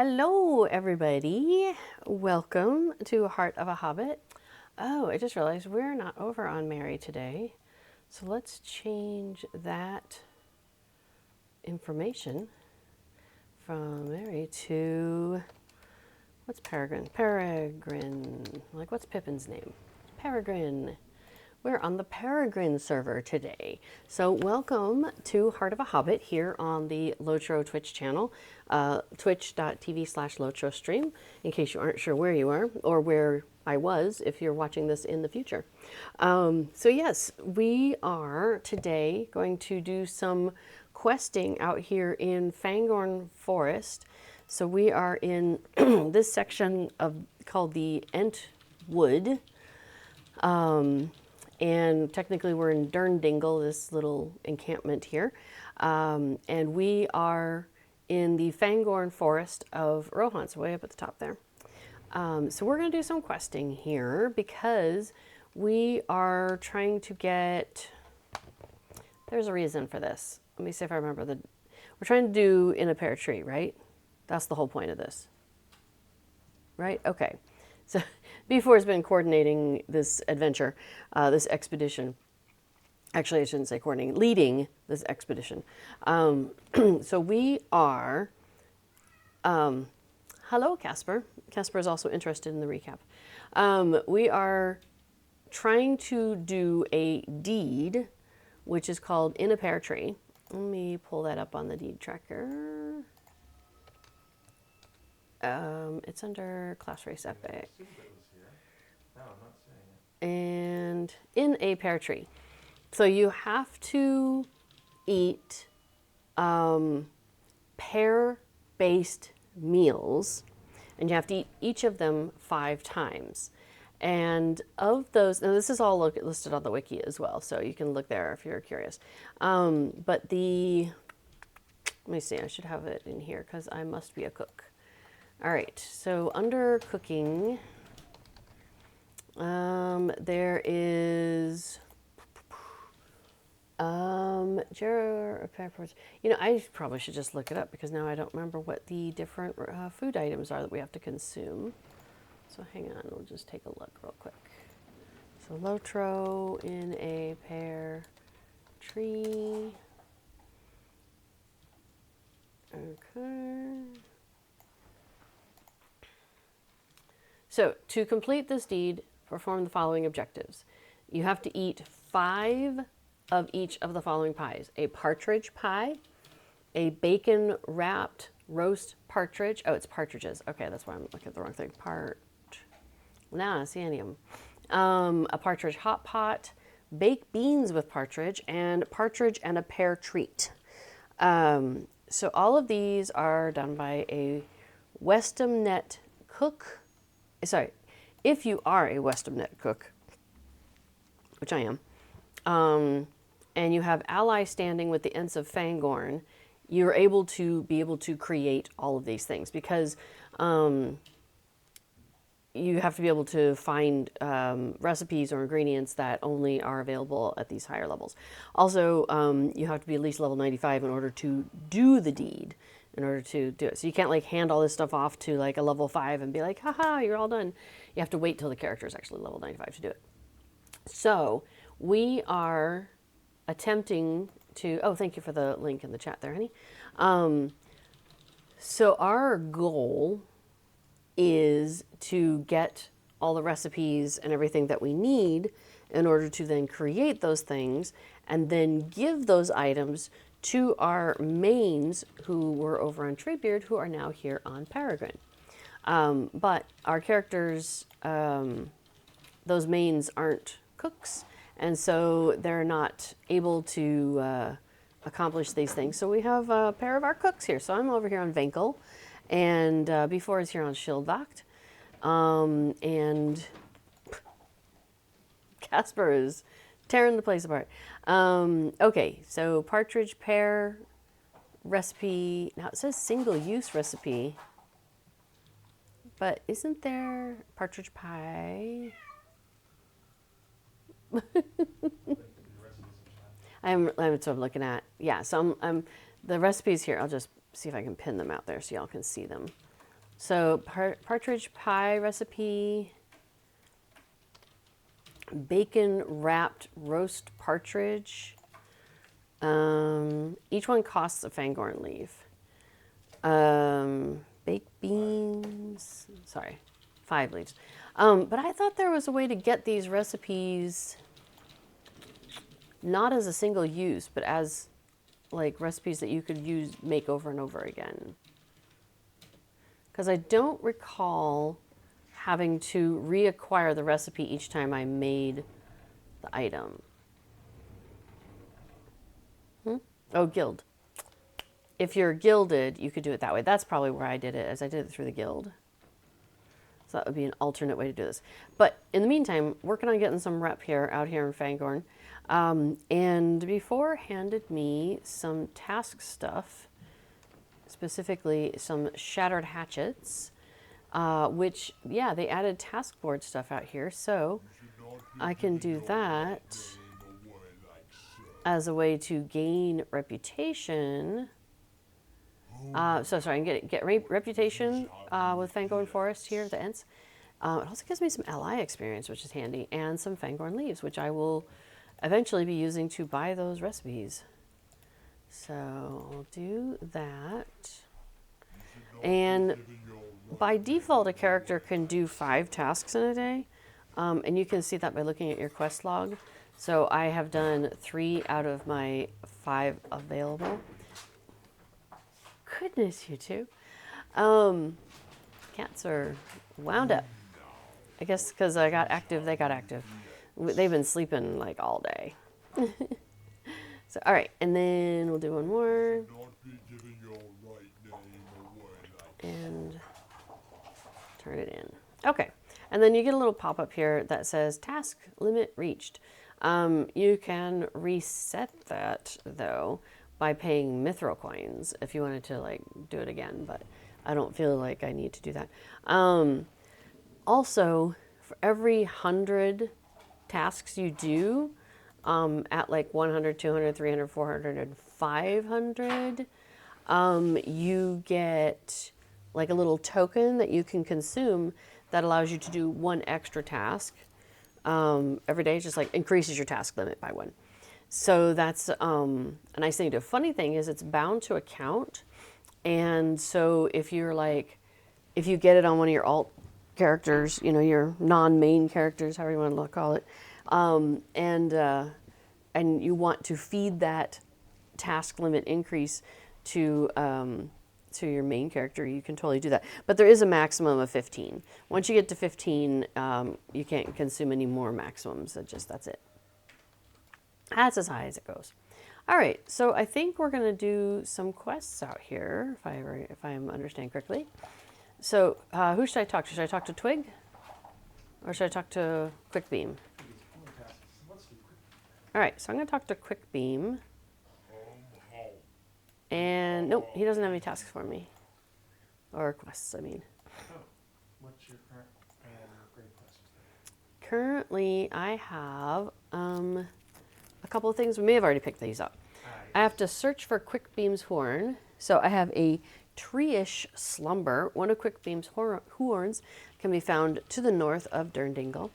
Hello, everybody. Welcome to Heart of a Hobbit. Oh, I just realized we're not over on Mary today. So let's change that information from Mary to, what's Peregrine? Peregrine. Like, what's Pippin's name? Peregrine. We're on the Peregrine server today. So welcome to Heart of a Hobbit here on the Lotro Twitch channel, twitch.tv/Lotro stream, in case you aren't sure where you are or where I was if you're watching this in the future. So yes, we are today going to do some questing out here in Fangorn Forest. So we are in this section of called the Ent Wood. And technically we're in Durndingle, this little encampment here. And we are in the Fangorn Forest of Rohan, so way up at the top there. So we're going to do some questing here because we are trying to get, there's a reason for this. Let me see if I remember we're trying to do in a pear tree, right? That's the whole point of this, right? Okay. So B4 has been coordinating this adventure, this expedition. Actually, I shouldn't say coordinating, leading this expedition. So we are, hello, Casper. Casper is also interested in the recap. We are trying to do a deed, which is called In a Pear Tree. Let me pull that up on the deed tracker. It's under Class Race Epic. And in a pear tree. So you have to eat pear-based meals, and you have to eat each of them 5 times. And of those, now this is all listed on the wiki as well, so you can look there if you're curious. But let me see, I should have it in here because I must be a cook. All right, so under cooking, there is, I probably should just look it up because now I don't remember what the different food items are that we have to consume. So hang on, we'll just take a look real quick. So Lotro in a pear tree. Okay. So to complete this deed, perform the following objectives. You have to eat 5 of each of the following pies. A partridge pie, a bacon-wrapped roast partridge. Oh, it's partridges. Okay, that's why I'm looking at the wrong thing. Nah, I see any of them. A partridge hot pot, baked beans with partridge, and partridge and a pear treat. So all of these are done by a Westamnet cook. Sorry, if you are a Westamnet cook, which I am, and you have ally standing with the Ents of Fangorn, you're able to create all of these things because you have to be able to find recipes or ingredients that only are available at these higher levels. Also, you have to be at least level 95 in order to do the deed. In order to do it. So you can't like hand all this stuff off to like a level 5 and be like, haha, you're all done. You have to wait till the character is actually level 95 to do it. So we are attempting to, oh, thank you for the link in the chat there, honey. So our goal is to get all the recipes and everything that we need in order to then create those things and then give those items to our mains who were over on Treebeard who are now here on Peregrine. But our characters, those mains aren't cooks, and so they're not able to accomplish these things. So we have a pair of our cooks here. So I'm over here on Venkel, and B4 is here on Schildwacht. And Casper is tearing the place apart. Okay, so partridge pear recipe. Now it says single-use recipe, but isn't there partridge pie? That's what I'm looking at. Yeah, so I'm the recipes here. I'll just see if I can pin them out there so y'all can see them. So partridge pie recipe, bacon wrapped roast partridge. Each one costs a fangorn leaf. Baked beans, sorry, 5 leaves. But I thought there was a way to get these recipes not as a single use, but as like recipes that you could make over and over again. Because I don't recall having to reacquire the recipe each time I made the item. Oh, guild. If you're gilded, you could do it that way. That's probably where I did it, as I did it through the guild. So that would be an alternate way to do this. But in the meantime, working on getting some rep here, out here in Fangorn. And before handed me some task stuff, specifically some shattered hatchets, which, yeah, they added task board stuff out here. So I can do that as a way to gain reputation. So sorry, I can get reputation with Fangorn Forest here, the Ents. It also gives me some ally experience, which is handy, and some Fangorn leaves, which I will eventually be using to buy those recipes. So I'll do that. And by default, a character can do 5 tasks in a day, and you can see that by looking at your quest log. So I have done 3 out of my 5 available. Goodness, you two. Cats are wound up. I guess because I got active, they got active. They've been sleeping like all day. So, all right, and then we'll do one more. And turn it in. Okay, and then you get a little pop-up here that says task limit reached. You can reset that, though, by paying mithril coins if you wanted to like do it again, but I don't feel like I need to do that. Also, for every 100 tasks you do, at like 100, 200, 300, 400, and 500, you get like a little token that you can consume that allows you to do 1 extra task every day. It just like increases your task limit by 1. So that's a nice thing to do. Funny thing is it's bound to account. And so if you're like, if you get it on one of your alt characters, you know, your non-main characters, however you want to call it, and you want to feed that task limit increase to your main character, you can totally do that. But there is a maximum of 15. Once you get to 15, you can't consume any more maximums. That's it. That's as high as it goes. All right, so I think we're going to do some quests out here, if I understand correctly. So who should I talk to? Should I talk to Twig? Or should I talk to Quickbeam? All right, so I'm going to talk to Quickbeam. And nope, he doesn't have any tasks for me. Or quests, I mean. What's your current grade quest? Currently, I have a couple of things. We may have already picked these up. I have to search for Quickbeam's horn. So I have a tree-ish slumber. One of Quickbeam's huorns can be found to the north of Durndingle.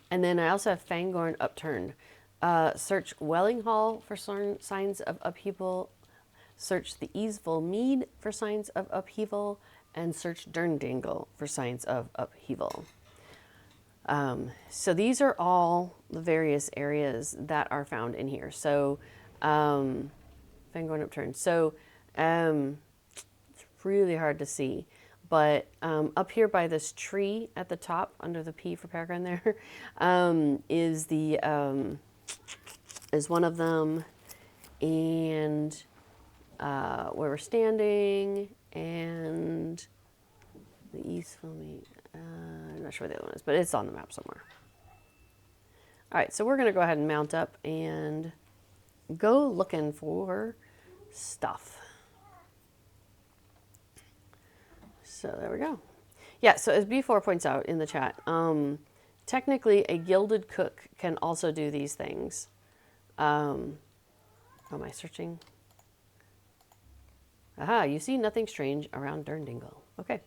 And then I also have Fangorn upturned. Search Welling Hall for signs of upheaval. Search the Easeville Mead for signs of upheaval. And search Durndingle for signs of upheaval. So these are all the various areas that are found in here. So, Fangorn upturned. So, it's really hard to see. But up here by this tree at the top, under the P for peregrine there, is one of them. And where we're standing, and the Eastville Mead. I'm not sure where the other one is, but it's on the map somewhere. All right, so we're going to go ahead and mount up and go looking for stuff. So there we go. Yeah, so as B4 points out in the chat, technically a gilded cook can also do these things. Am I searching? Aha, you see nothing strange around Durndingle. Okay.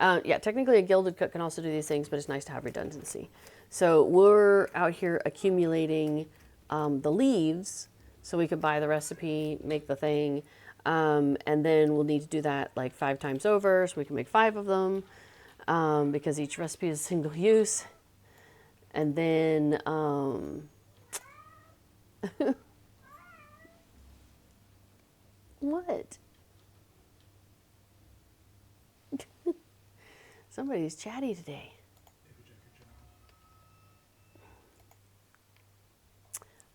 Yeah, technically a gilded cook can also do these things, but it's nice to have redundancy. So we're out here accumulating the leaves so we could buy the recipe, make the thing, and then we'll need to do that like 5 times over so we can make 5 of them because each recipe is single use. And then, what? Somebody's chatty today.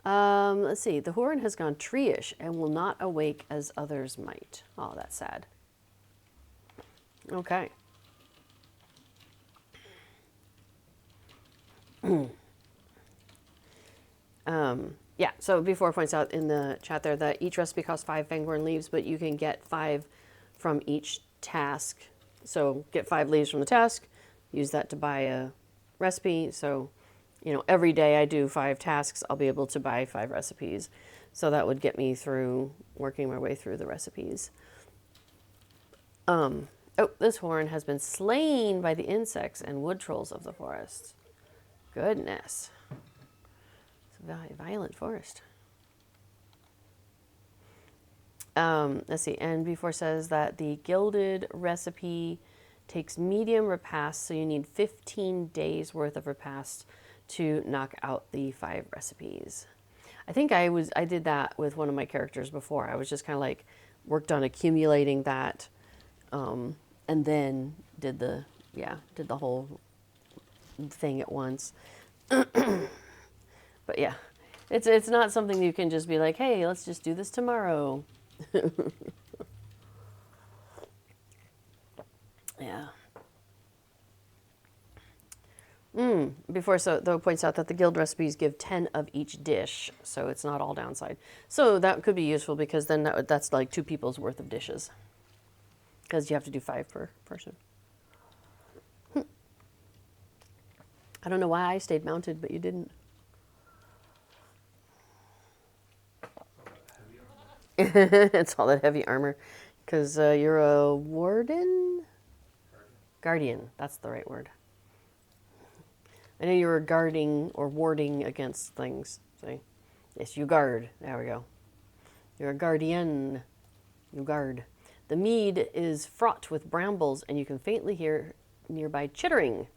Let's see. The huorn has gone tree-ish and will not awake as others might. Oh, that's sad. Okay. Yeah, so before points out in the chat there that each recipe costs 5 fangorn leaves, but you can get 5 from each task. So get 5 leaves from the task, use that to buy a recipe. So, you know, every day I do 5 tasks, I'll be able to buy 5 recipes. So that would get me through working my way through the recipes. Oh, this huorn has been slain by the insects and wood trolls of the forest. Goodness. It's a very violent forest. Let's see. And before says that the gilded recipe takes medium repast, so you need 15 days worth of repast to knock out the 5 recipes. I think I did that with one of my characters before. I was just kind of like worked on accumulating that, and then did the whole thing at once. But yeah, it's not something you can just be like, hey, let's just do this tomorrow. Yeah. Before, so though points out that the guild recipes give 10 of each dish, so it's not all downside. So that could be useful because then that's like 2 people's worth of dishes. Because you have to do 5 per person. I don't know why I stayed mounted, but you didn't. It's all that heavy armor. Because you're a warden? Guardian. That's the right word. I know you were guarding or warding against things. See? Yes, you guard. There we go. You're a guardian. You guard. The mead is fraught with brambles, and you can faintly hear nearby chittering.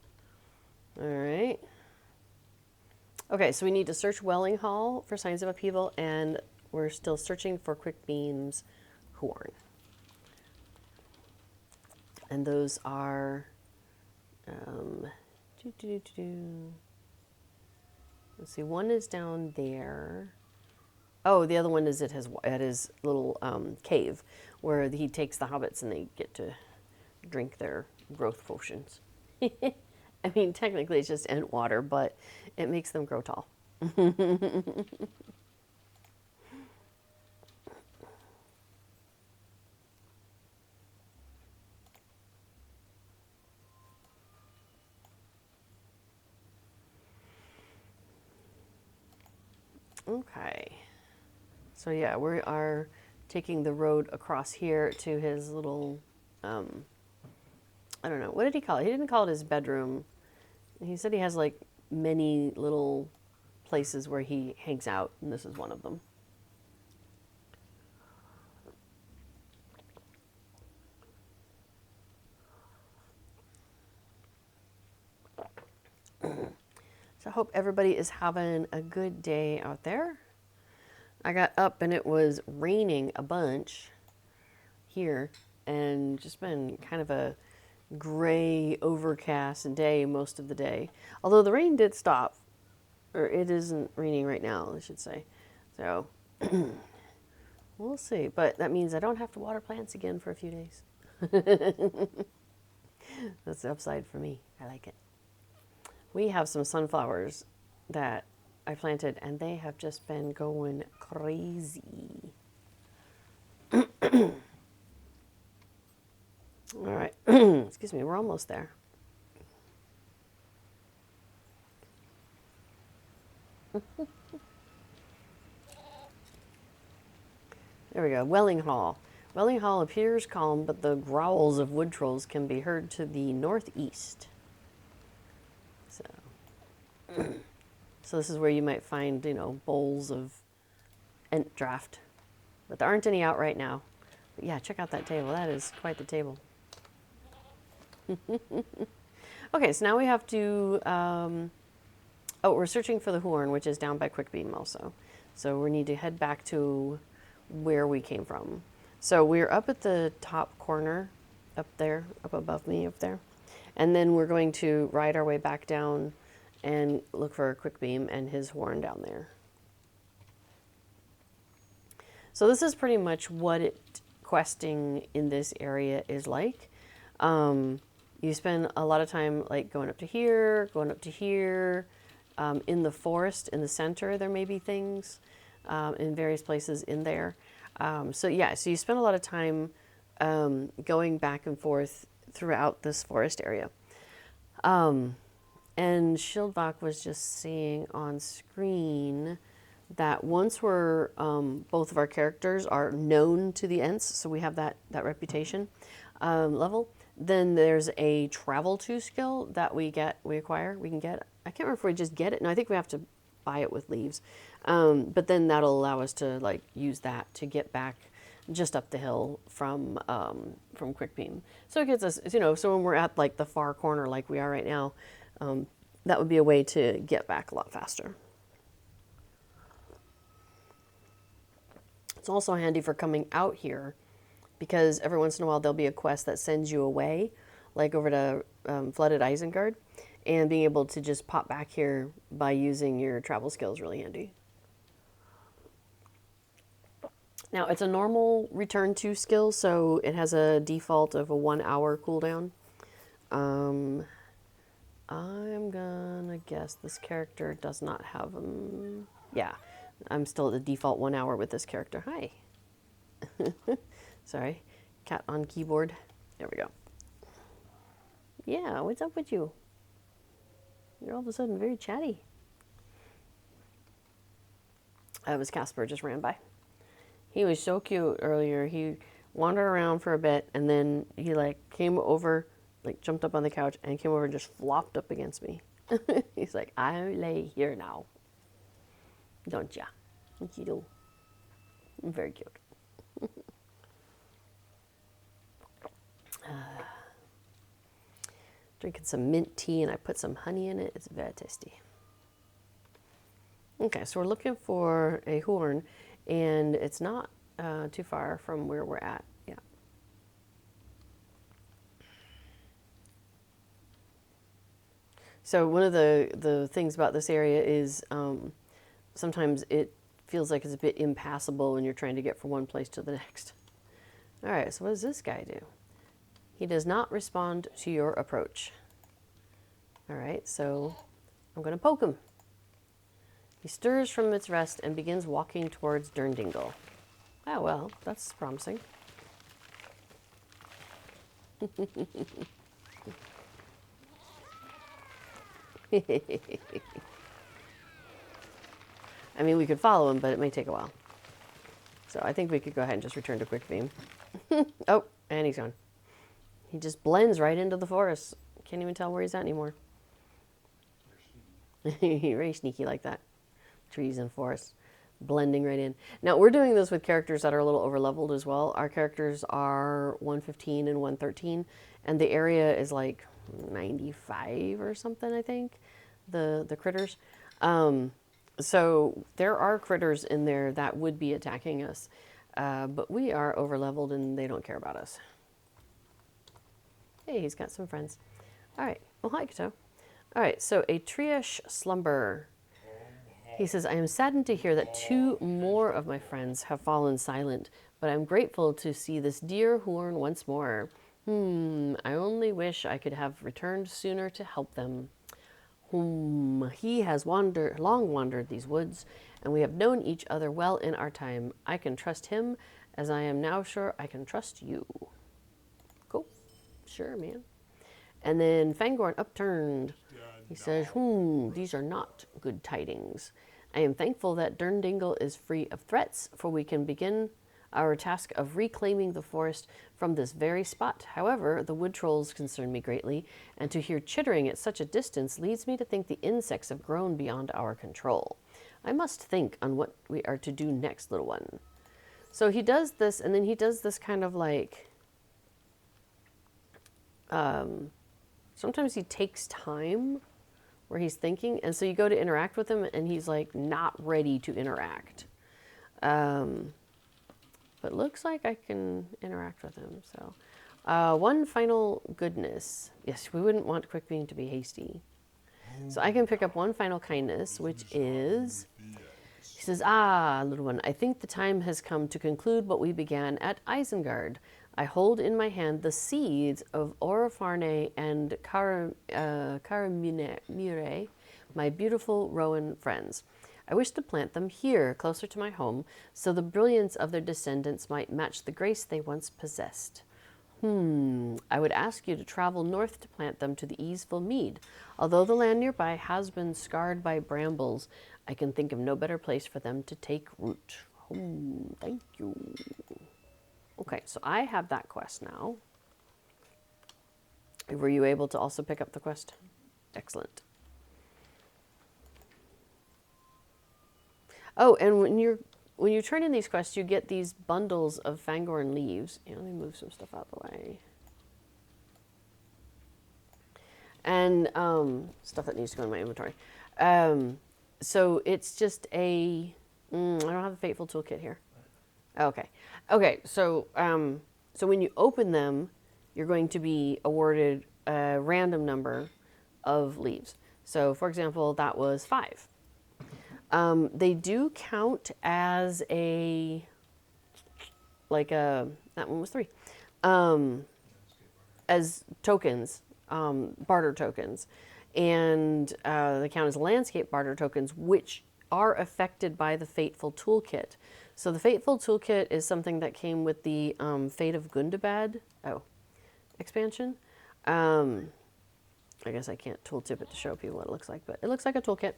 All right. Okay, so we need to search Welling Hall for signs of upheaval, and we're still searching for Quickbeam's huorn. And those are... let's see, one is down there. Oh, the other one is at his little cave where he takes the hobbits and they get to drink their growth potions. I mean, technically it's just ent water, but it makes them grow tall. Okay. So yeah, we are taking the road across here to his little, I don't know, what did he call it? He didn't call it his bedroom. He said he has like many little places where he hangs out, and this is one of them. So I hope everybody is having a good day out there. I got up and it was raining a bunch here and just been kind of a gray, overcast day most of the day. Although the rain did stop, or it isn't raining right now, I should say. So we'll see. But that means I don't have to water plants again for a few days. That's the upside for me. I like it. We have some sunflowers that I planted, and they have just been going crazy. All right. Excuse me, we're almost there. There we go, Welling Hall. Welling Hall appears calm, but the growls of wood trolls can be heard to the northeast. So, so this is where you might find, bowls of Ent draft. But there aren't any out right now. But yeah, check out that table. That is quite the table. Okay, so now we have to... oh, we're searching for the huorn, which is down by Quickbeam also. So we need to head back to where we came from. So we're up at the top corner, up there, up above me, up there. And then we're going to ride our way back down and look for Quickbeam and his horn down there. So this is pretty much what questing in this area is like. You spend a lot of time like going up to here, going up to here. In the forest, in the center, there may be things in various places in there. So you spend a lot of time going back and forth throughout this forest area. And Shieldvok was just seeing on screen that once we're, both of our characters are known to the Ents, so we have that reputation level, then there's a travel to skill that we can get. I can't remember if we just get it. No, I think we have to buy it with leaves. But then that'll allow us to like use that to get back just up the hill from Quickbeam. So it gets us, so when we're at like the far corner like we are right now, that would be a way to get back a lot faster. It's also handy for coming out here because every once in a while there'll be a quest that sends you away, like over to Flooded Isengard, and being able to just pop back here by using your travel skill is really handy. Now, it's a normal return to skill, so it has a default of a 1 hour cooldown. I'm gonna guess this character does not have them. Yeah, I'm still at the default 1 hour with this character. Hi. Sorry, cat on keyboard. There we go. Yeah, what's up with you? You're all of a sudden very chatty. That was Casper, just ran by. He was so cute earlier. He wandered around for a bit, and then he came over, jumped up on the couch, and came over and just flopped up against me. He's like, I lay here now. Don't ya? What you do? Very cute. Drinking some mint tea, and I put some honey in it. It's very tasty. Okay, so we're looking for a horn, and it's not too far from where we're at. Yeah. So one of the things about this area is sometimes it feels like it's a bit impassable when you're trying to get from one place to the next. All right, so what does this guy do? He does not respond to your approach. All right, so I'm going to poke him. He stirs from its rest and begins walking towards Durndingle. Oh, well, that's promising. I mean, we could follow him, but it may take a while. So I think we could go ahead and just return to Quickbeam. Oh, and he's gone. He just blends right into the forest. Can't even tell where he's at anymore. He's very sneaky like that. Trees and forests. Blending right in. Now, we're doing this with characters that are a little over-leveled as well. Our characters are 115 and 113, and the area is like 95 or something, I think, the critters. So there are critters in there that would be attacking us, but we are over-leveled and they don't care about us. Hey, he's got some friends. All right. Well, hi, Kato. All right, so a tree-ish slumber. He says, I am saddened to hear that 2 more of my friends have fallen silent, but I'm grateful to see this dear horn once more. I only wish I could have returned sooner to help them. He has long wandered these woods, and we have known each other well in our time. I can trust him, as I am now sure I can trust you. Cool. Sure, man. And then Fangorn upturned. He says, these are not good tidings. I am thankful that Durndingle is free of threats, for we can begin our task of reclaiming the forest from this very spot. However, the wood trolls concern me greatly, and to hear chittering at such a distance leads me to think the insects have grown beyond our control. I must think on what we are to do next, little one. So he does this, and then he does this kind of like... sometimes he takes time where he's thinking, and so you go to interact with him, and he's like not ready to interact. But looks like I can interact with him. So, one final goodness. Yes, we wouldn't want Quickbeam to be hasty. So I can pick up one final kindness, which is... He says, "Ah, little one, I think the time has come to conclude what we began at Isengard. I hold in my hand the seeds of Orofarne and Caramure, my beautiful Rowan friends. I wish to plant them here, closer to my home, so the brilliance of their descendants might match the grace they once possessed. I would ask you to travel north to plant them to the easeful mead. Although the land nearby has been scarred by brambles, I can think of no better place for them to take root." Thank you. Okay, so I have that quest now. Were you able to also pick up the quest? Excellent. Oh, and when you turn in these quests, you get these bundles of Fangorn leaves. Yeah, let me move some stuff out of the way. And stuff that needs to go in my inventory. So it's just a... I don't have the Fateful Toolkit here. Okay. Okay, so so when you open them, you're going to be awarded a random number of leaves. So, for example, that was 5. They do count as a, like a, that one was 3, as tokens, barter tokens. And they count as landscape barter tokens, which are affected by the Fateful Toolkit. So the Fateful Toolkit is something that came with the Fate of Gundabad expansion. I guess I can't tooltip it to show people what it looks like, but it looks like a toolkit.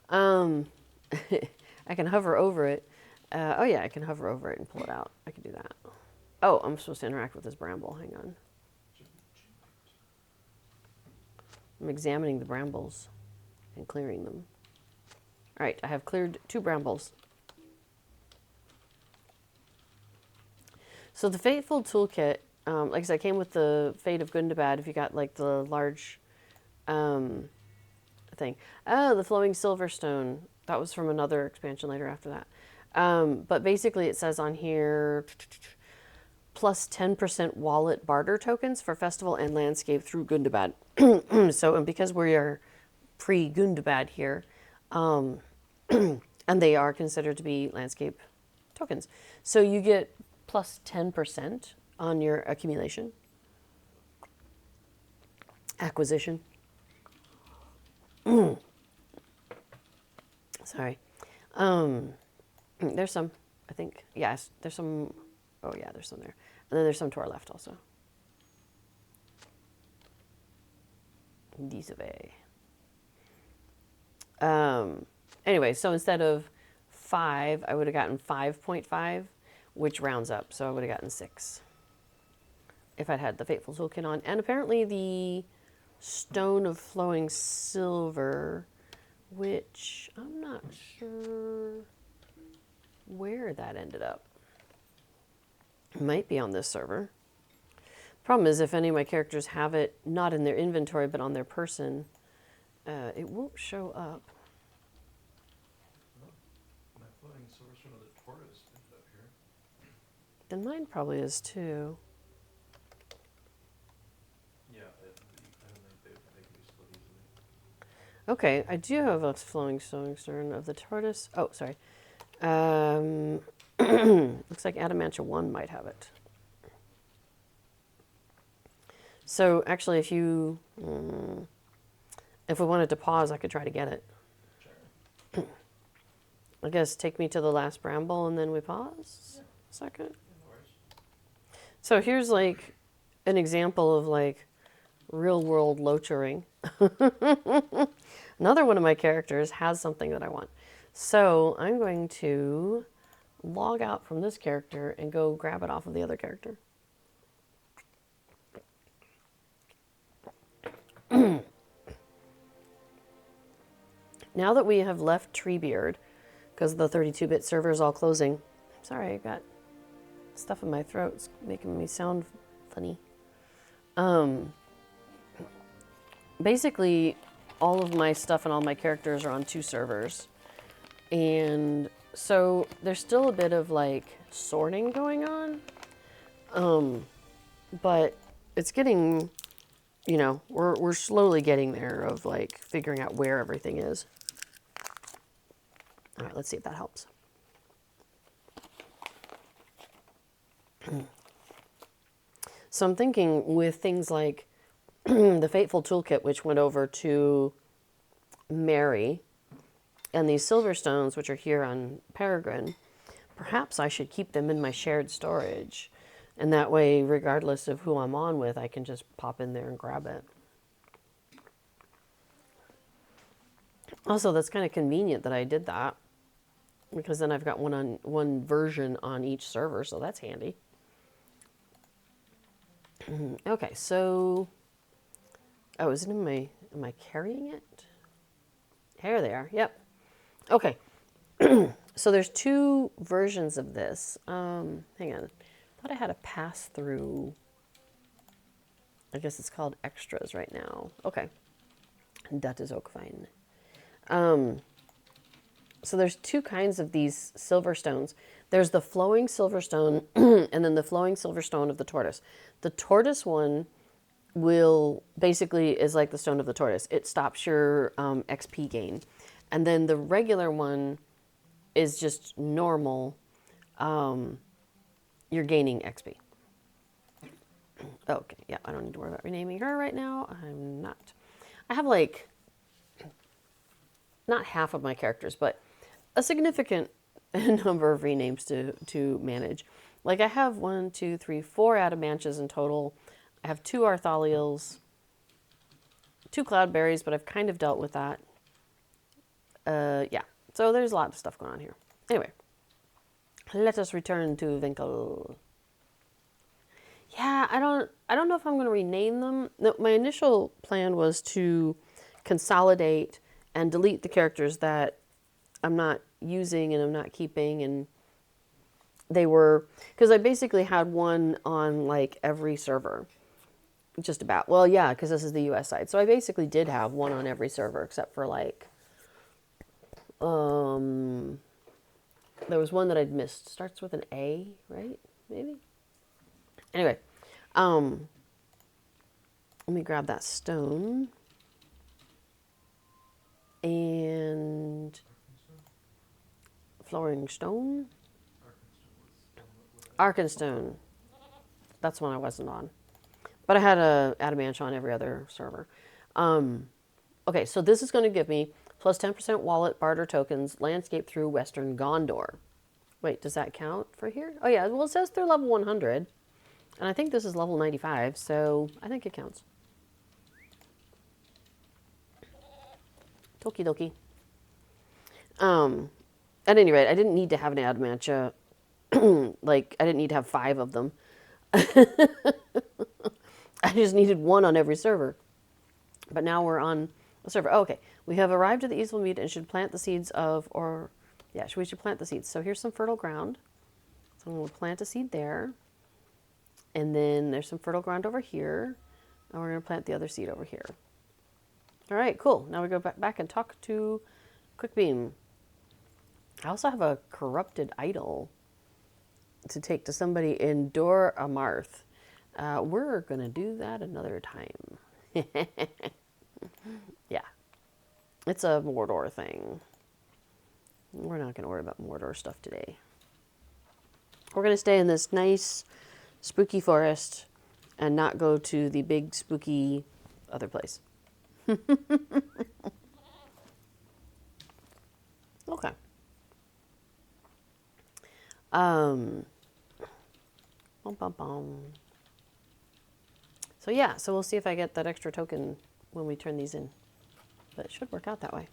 I can hover over it. Oh yeah, I can hover over it and pull it out. I can do that. Oh, I'm supposed to interact with this bramble. Hang on. I'm examining the brambles and clearing them. All right, I have cleared 2 brambles. So the Fateful Toolkit, like I said, came with the Fate of Gundabad if you got like the large thing. Oh, the Flowing Silverstone. That was from another expansion later after that. But basically it says on here, plus 10% wallet barter tokens for festival and landscape through Gundabad. So, and because we are pre-Gundabad here, and they are considered to be landscape tokens. So you get plus 10% on your accumulation, acquisition. Sorry. There's some, I think. Yes, there's some. Oh, yeah, there's some there. And then there's some to our left also. Disave. Anyway, so instead of 5, I would have gotten 5.5, which rounds up. So I would have gotten 6 if I'd had the Fateful Toolkit on. And apparently the Stone of Flowing Silver, which I'm not sure where that ended up. It might be on this server. Problem is, if any of my characters have it not in their inventory but on their person, it won't show up. My floating source of the tortoise ended up here. Then mine probably is too. Yeah, I don't think they can be split easily. Okay, I do have a Flowing Stone of the tortoise. Oh, sorry. Looks like Adamantia 1 might have it. So actually, if you, if we wanted to pause, I could try to get it. Sure. I guess take me to the last bramble and then we pause a second. No worries. So here's like an example of like real world loachering. Another one of my characters has something that I want. So I'm going to log out from this character and go grab it off of the other character. Now that we have left Treebeard, because the 32-bit server is all closing. Sorry, I got stuff in my throat. It's making me sound funny. Basically, all of my stuff and all my characters are on 2 servers. And so there's still a bit of like sorting going on. But it's getting, you know, we're slowly getting there of like figuring out where everything is. All right, let's see if that helps. So I'm thinking with things like the Fateful Toolkit, which went over to Mary, and these Silverstones, which are here on Peregrine, perhaps I should keep them in my shared storage. And that way, regardless of who I'm on with, I can just pop in there and grab it. Also, that's kind of convenient that I did that, because then I've got one version on each server, so that's handy. Okay, so oh, is it in my? Am I carrying it? Here they are. Yep. Okay. So there's 2 versions of this. Hang on. I thought I had a pass through. I guess it's called extras right now. Okay. That is ook fine. So there's 2 kinds of these silverstones. There's the flowing silverstone and then the flowing silverstone of the tortoise. The tortoise one will basically is like the stone of the tortoise. It stops your XP gain. And then the regular one is just normal. You're gaining XP. Okay, yeah, I don't need to worry about renaming her right now. I'm not. I have like, not half of my characters, but a significant number of renames to manage. Like I have 1, 2, 3, 4 Adamanches in total. I have 2 Arthaliels, 2 Cloudberries, but I've kind of dealt with that. Yeah, so there's a lot of stuff going on here. Anyway, let us return to Winkel. Yeah, I don't know if I'm going to rename them. No, my initial plan was to consolidate and delete the characters that I'm not using and I'm not keeping, and they were, because I basically had one on like every server, just about. Well, yeah, because this is the US side, so I basically did have one on every server except for like, there was one that I'd missed. Starts with an A, right? Maybe. Anyway, let me grab that stone and flooring stone. Arkenstone. That's one I wasn't on. But I had a Adamantine on every other server. Okay, so this is going to give me plus 10% wallet barter tokens, landscape through Western Gondor. Wait, does that count for here? Oh yeah, well it says through level 100. And I think this is level 95, so I think it counts. Toki doki. At any rate, I didn't need to have an Adamantia. Like, I didn't need to have 5 of them. I just needed 1 on every server. But now we're on a server. Oh, okay. We have arrived at the Easel Mead and should plant the seeds of, or, yeah, we should plant the seeds. So here's some fertile ground. So I'm going to plant a seed there. And then there's some fertile ground over here. And we're going to plant the other seed over here. All right, cool. Now we go back and talk to Quickbeam. I also have a corrupted idol to take to somebody in Dor Amarth. We're going to do that another time. Yeah. It's a Mordor thing. We're not going to worry about Mordor stuff today. We're going to stay in this nice, spooky forest and not go to the big, spooky other place. Okay. So yeah, so we'll see if I get that extra token when we turn these in. But it should work out that way.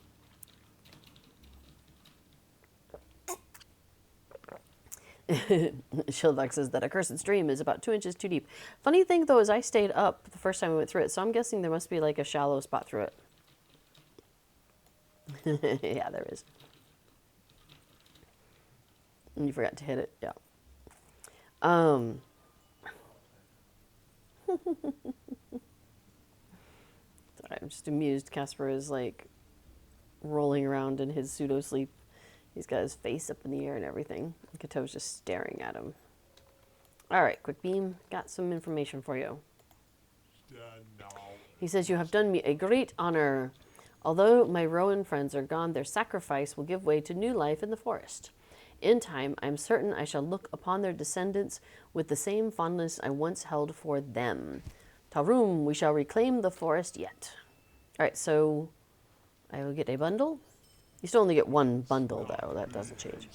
Shieldlock says that accursed stream is about 2 inches too deep. Funny thing though is I stayed up the first time we went through it, so I'm guessing there must be like a shallow spot through it. Yeah, there is. And you forgot to hit it. Yeah. Sorry, I'm just amused. Casper is like rolling around in his pseudo sleep. He's got his face up in the air and everything. Kato's just staring at him. All right, Quickbeam, got some information for you. No. He says, you have done me a great honor. Although my Rowan friends are gone, their sacrifice will give way to new life in the forest. In time, I am certain I shall look upon their descendants with the same fondness I once held for them. Tarum, we shall reclaim the forest yet. All right, so I will get a bundle. You still only get one bundle, though. That doesn't change.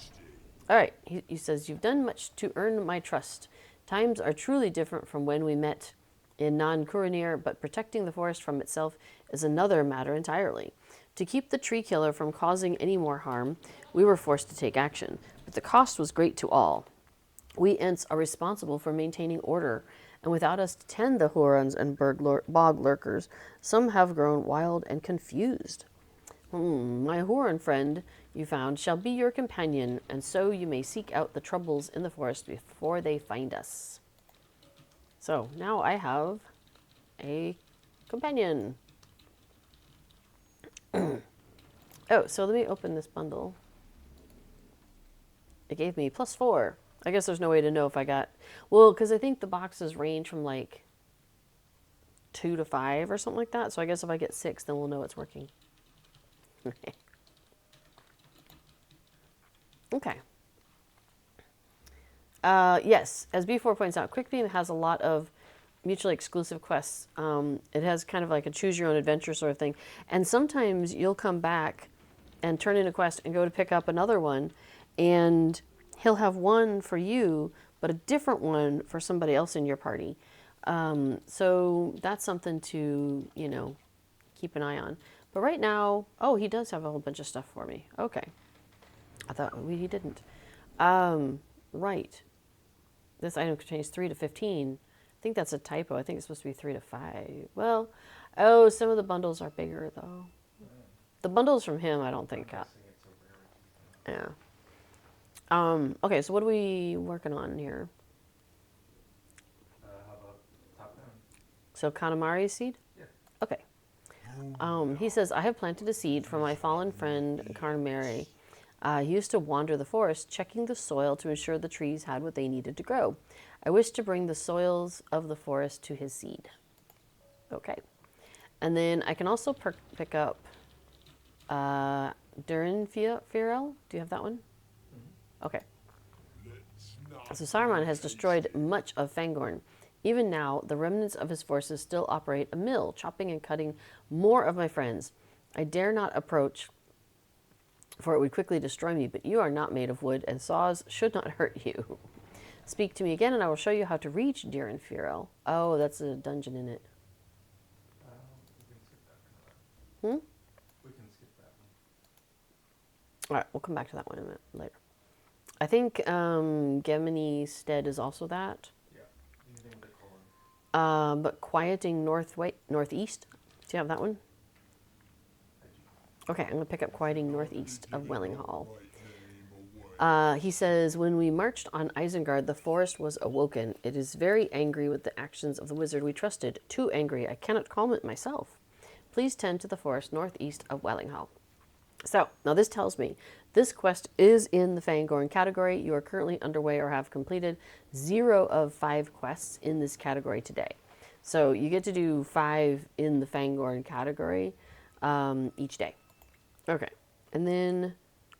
All right, he says, you've done much to earn my trust. Times are truly different from when we met in non-Kuranir, but protecting the forest from itself is another matter entirely. To keep the tree killer from causing any more harm, we were forced to take action, but the cost was great to all. We Ents are responsible for maintaining order, and without us to tend the huorns and bog lurkers, some have grown wild and confused. My huorn friend you found shall be your companion, and so you may seek out the troubles in the forest before they find us. So now I have a companion. Oh, so let me open this bundle. It gave me +4. I guess there's no way to know if I got... Well, because I think the boxes range from like 2 to 5 or something like that. So I guess if I get 6, then we'll know it's working. Okay. Yes, as B4 points out, Quickbeam has a lot of mutually exclusive quests. It has kind of like a choose your own adventure sort of thing. And sometimes you'll come back and turn in a quest and go to pick up another one, and he'll have one for you, but a different one for somebody else in your party. So that's something to, you know, keep an eye on. But right now, oh, he does have a whole bunch of stuff for me. Okay. I thought he didn't. Right. This item contains 3 to 15. I think that's a typo. I think it's supposed to be 3 to 5. Well, oh, some of the bundles are bigger, though. The bundles from him, I don't think got. Yeah. Okay, so what are we working on here? How about top down? So Kanamari's seed? Yeah. Okay. He says, I have planted a seed for my fallen friend Kanamari. He used to wander the forest, checking the soil to ensure the trees had what they needed to grow. I wish to bring the soils of the forest to his seed. Okay. And then I can also pick up Durin Firel. Do you have that one? Okay. So Saruman has destroyed much of Fangorn. Even now, the remnants of his forces still operate a mill, chopping and cutting more of my friends. I dare not approach, for it would quickly destroy me, but you are not made of wood, and saws should not hurt you. Speak to me again, and I will show you how to reach Durin Firel. Oh, that's a dungeon in it. We can skip that one. We can skip that one. All right, we'll come back to that one in a minute later. I think Gemini Stead is also that. Yeah. Anything with a colon. But Quieting Northeast. Do you have that one? Okay, I'm going to pick up Quieting Northeast of Wellinghall. He says, when we marched on Isengard, the forest was awoken. It is very angry with the actions of the wizard we trusted. Too angry, I cannot calm it myself. Please tend to the forest northeast of Wellinghall. So, now this tells me this quest is in the Fangorn category. You are currently underway or have completed 0 of 5 quests in this category today. So, you get to do 5 in the Fangorn category each day. Okay, and then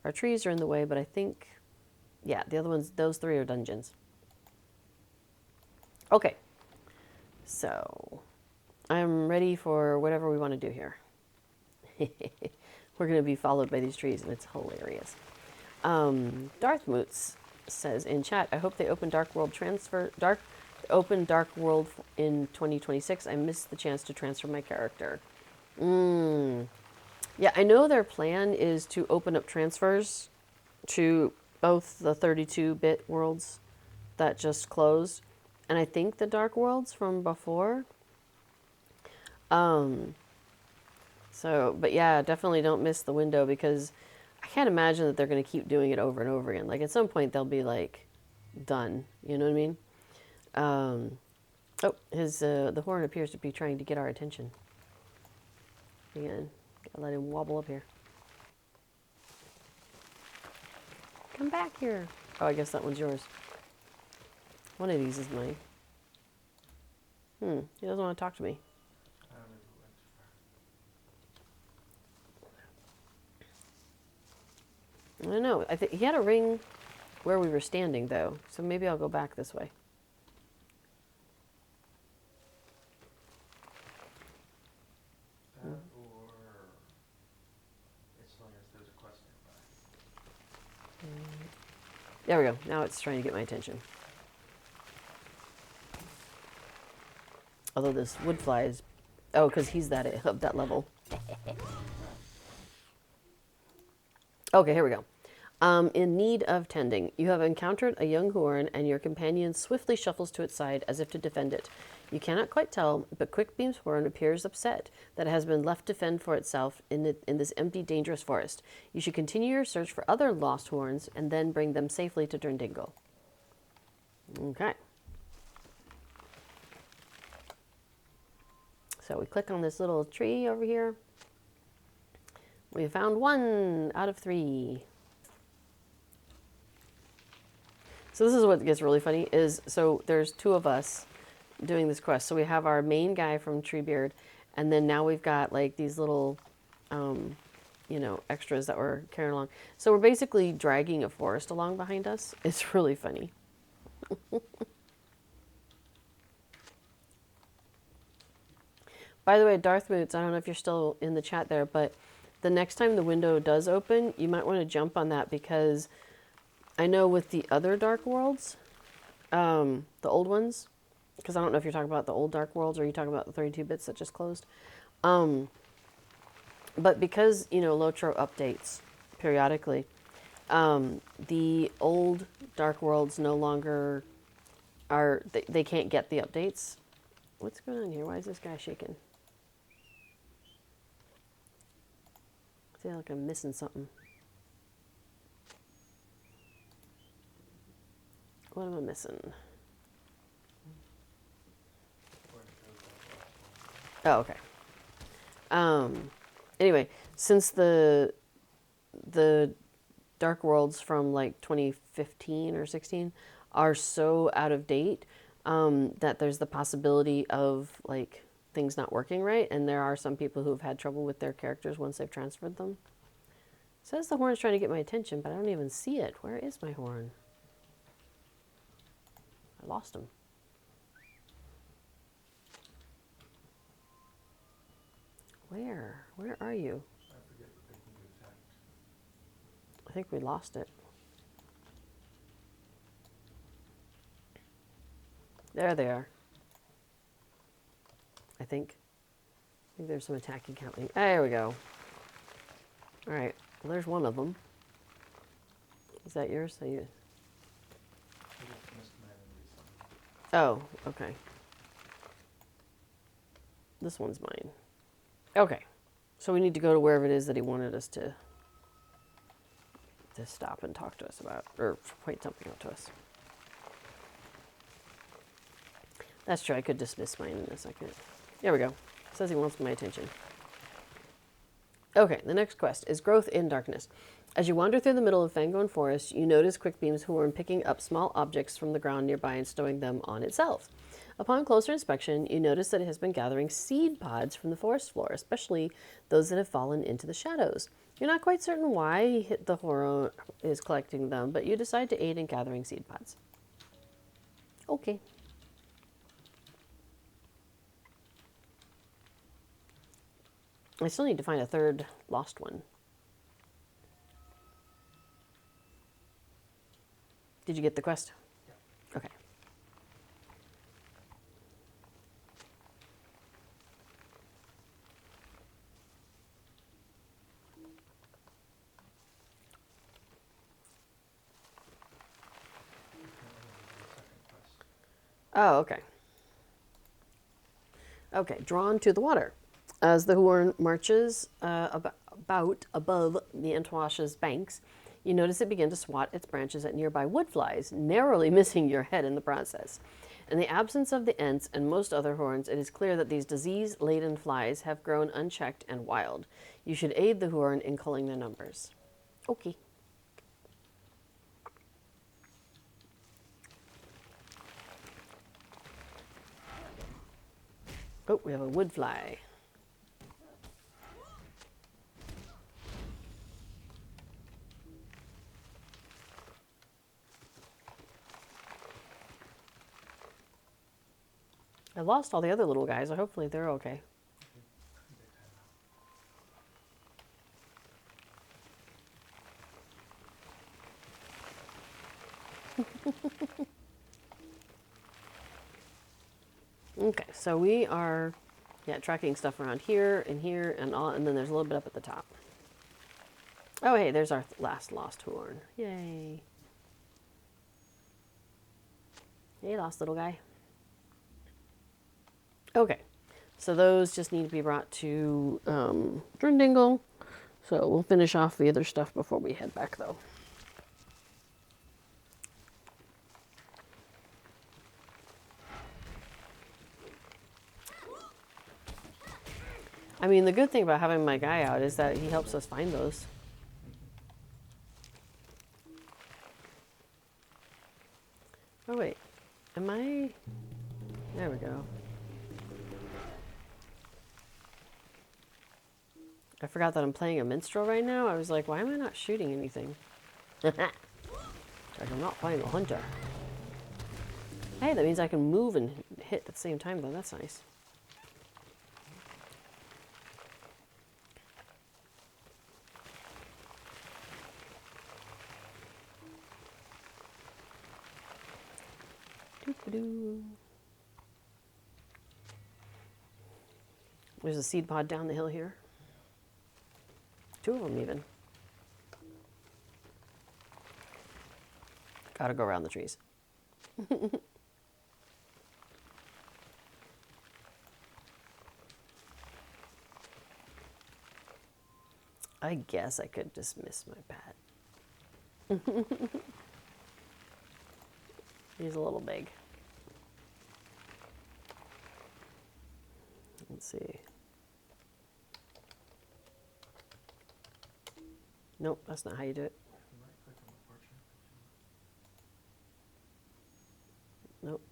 our trees are in the way, but I think, yeah, the other ones, those 3 are dungeons. Okay, so I'm ready for whatever we want to do here. We're going to be followed by these trees, and it's hilarious. Darth Moots says in chat, I hope they open Dark World in 2026. I missed the chance to transfer my character. Yeah, I know their plan is to open up transfers to both the 32-bit worlds that just closed, and I think the Dark Worlds from before. So, but yeah, definitely don't miss the window because I can't imagine that they're going to keep doing it over and over again. Like at some point they'll be like done. You know what I mean? Oh, the horn appears to be trying to get our attention. Again, gotta let him wobble up here. Come back here. Oh, I guess that one's yours. One of these is mine. He doesn't want to talk to me. I don't know if it went too far. I don't know. I think he had a ring where we were standing, though. So maybe I'll go back this way. That or it's telling us there's a quest nearby. There we go. Now it's trying to get my attention. Although this wood fly is... Oh, because he's of that level. Okay, here we go. In need of tending. You have encountered a young huorn, and your companion swiftly shuffles to its side as if to defend it. You cannot quite tell, but Quickbeam's huorn appears upset that it has been left to fend for itself in this empty, dangerous forest. You should continue your search for other lost huorns and then bring them safely to Durdingle. Okay. So we click on this little tree over here. We found 1 out of 3. So this is what gets really funny is, so there's 2 of us doing this quest. So we have our main guy from Treebeard, and then now we've got like these little, extras that we're carrying along. So we're basically dragging a forest along behind us. It's really funny. By the way, Darth Moots, I don't know if you're still in the chat there, but the next time the window does open, you might want to jump on that because I know with the other Dark Worlds, the old ones, because I don't know if you're talking about the old Dark Worlds or you're talking about the 32 bits that just closed. But because, Lotro updates periodically, the old Dark Worlds no longer are, they can't get the updates. What's going on here? Why is this guy shaking? I feel like I'm missing something. What am I missing? Oh, okay. Anyway, since the Dark Worlds from like 2015 or 16 are so out of date, that there's the possibility of like things not working right, and there are some people who have had trouble with their characters once they've transferred them. It says the horn's trying to get my attention, but I don't even see it. Where is my horn? I lost him. Where? Where are you? I forget that they can be attacked. I think we lost it. There they are. I think there's some attacking happening. There we go. All right. Well, there's one of them. Is that yours? I just missed my enemy. Oh, okay. This one's mine. Okay. So we need to go to wherever it is that he wanted us to stop and talk to us about, or point something out to us. That's true. I could dismiss mine in a second. There we go. Says he wants my attention. Okay, the next quest is Growth in Darkness. As you wander through the middle of Fangorn Forest, you notice Quickbeam's huorn picking up small objects from the ground nearby and stowing them on itself. Upon closer inspection, you notice that it has been gathering seed pods from the forest floor, especially those that have fallen into the shadows. You're not quite certain why the huorn is collecting them, but you decide to aid in gathering seed pods. Okay. I still need to find a third lost one. Did you get the quest? Yeah. Okay. Oh, okay. Okay, drawn to the water. As the huorn marches about above the Entwash's banks, you notice it begin to swat its branches at nearby wood flies, narrowly missing your head in the process. In the absence of the Ents and most other horns, it is clear that these disease-laden flies have grown unchecked and wild. You should aid the huorn in culling their numbers. Okay. Oh, we have a wood fly. I lost all the other little guys, so hopefully they're okay. Okay, so we are, tracking stuff around here, and all, and then there's a little bit up at the top. Oh, hey, there's our last lost horn. Yay. Hey, lost little guy. Okay, so those just need to be brought to Drindingle. So we'll finish off the other stuff before we head back, though. I mean, the good thing about having my guy out is that he helps us find those. Oh, wait. Am I... There we go. I forgot that I'm playing a minstrel right now. I was like, why am I not shooting anything? Like I'm not playing a hunter. Hey, that means I can move and hit at the same time, though. That's nice. Doo-ba-doo. There's a seed pod down the hill here. 2 of them, even. Gotta go around the trees. I guess I could dismiss my pet. He's a little big. Let's see. Nope, that's not how you do it. You might click on the portrait. Nope.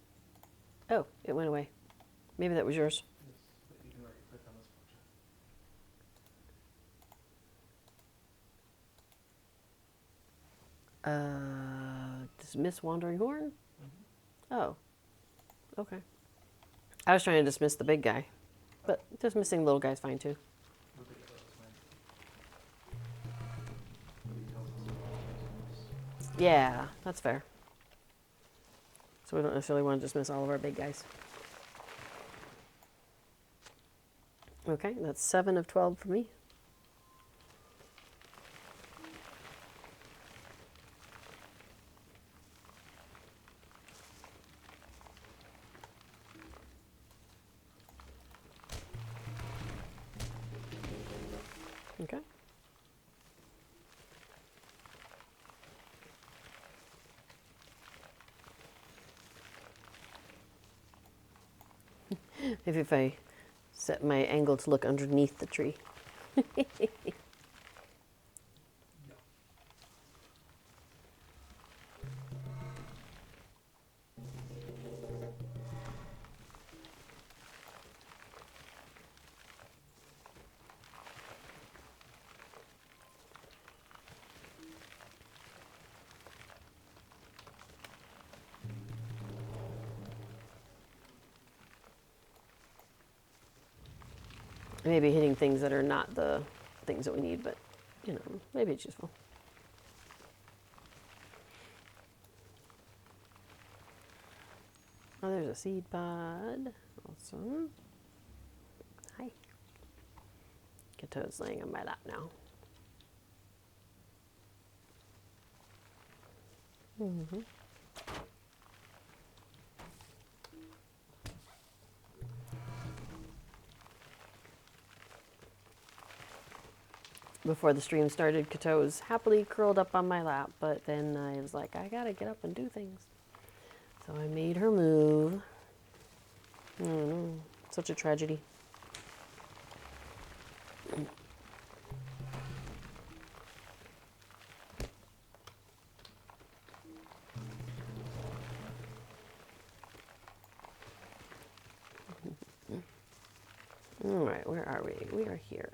Oh, it went away. Maybe that was yours. Yes, but you can right click on this portrait. Dismiss wandering horn? Mm-hmm. Oh. Okay. I was trying to dismiss the big guy. But dismissing the little guy's fine too. Look at those, man. He tells us about those. Yeah, that's fair. So we don't necessarily want to dismiss all of our big guys. Okay, that's 7 of 12 for me. Okay. Maybe if I set my angle to look underneath the tree. Maybe hitting things that are not the things that we need, but, you know, maybe it's useful. Oh, there's a seed pod. Awesome. Hi. Kato's laying on my lap now. Before the stream started, Kato was happily curled up on my lap, but then I was like, I gotta get up and do things. So I made her move. Oh, such a tragedy. All right, where are we? We are here.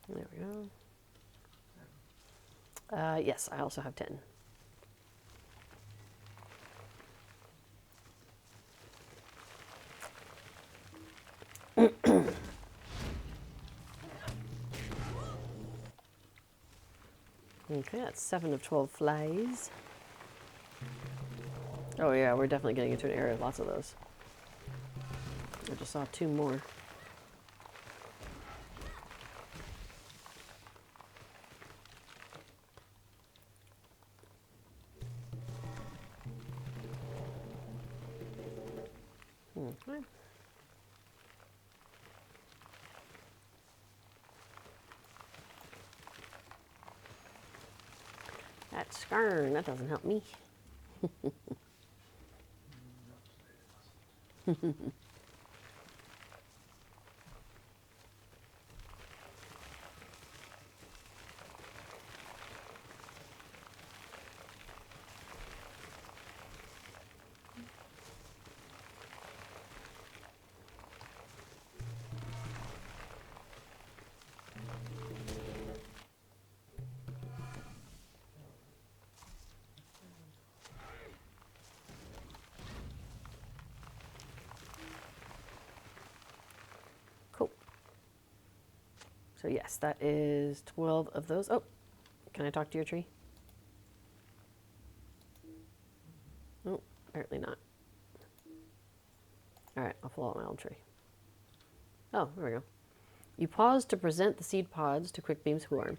There we go. Yes, I also have 10. Okay, that's 7 of 12 flies. Oh yeah, we're definitely getting into an area with lots of those. I just saw 2 more. Okay. That scarn, that doesn't help me. Cool. So yes, that is 12 of those. Oh, can I talk to your tree? Oh, apparently not. All right, I'll follow my old tree. Oh, there we go. You pause to present the seed pods to Quickbeam's huorn.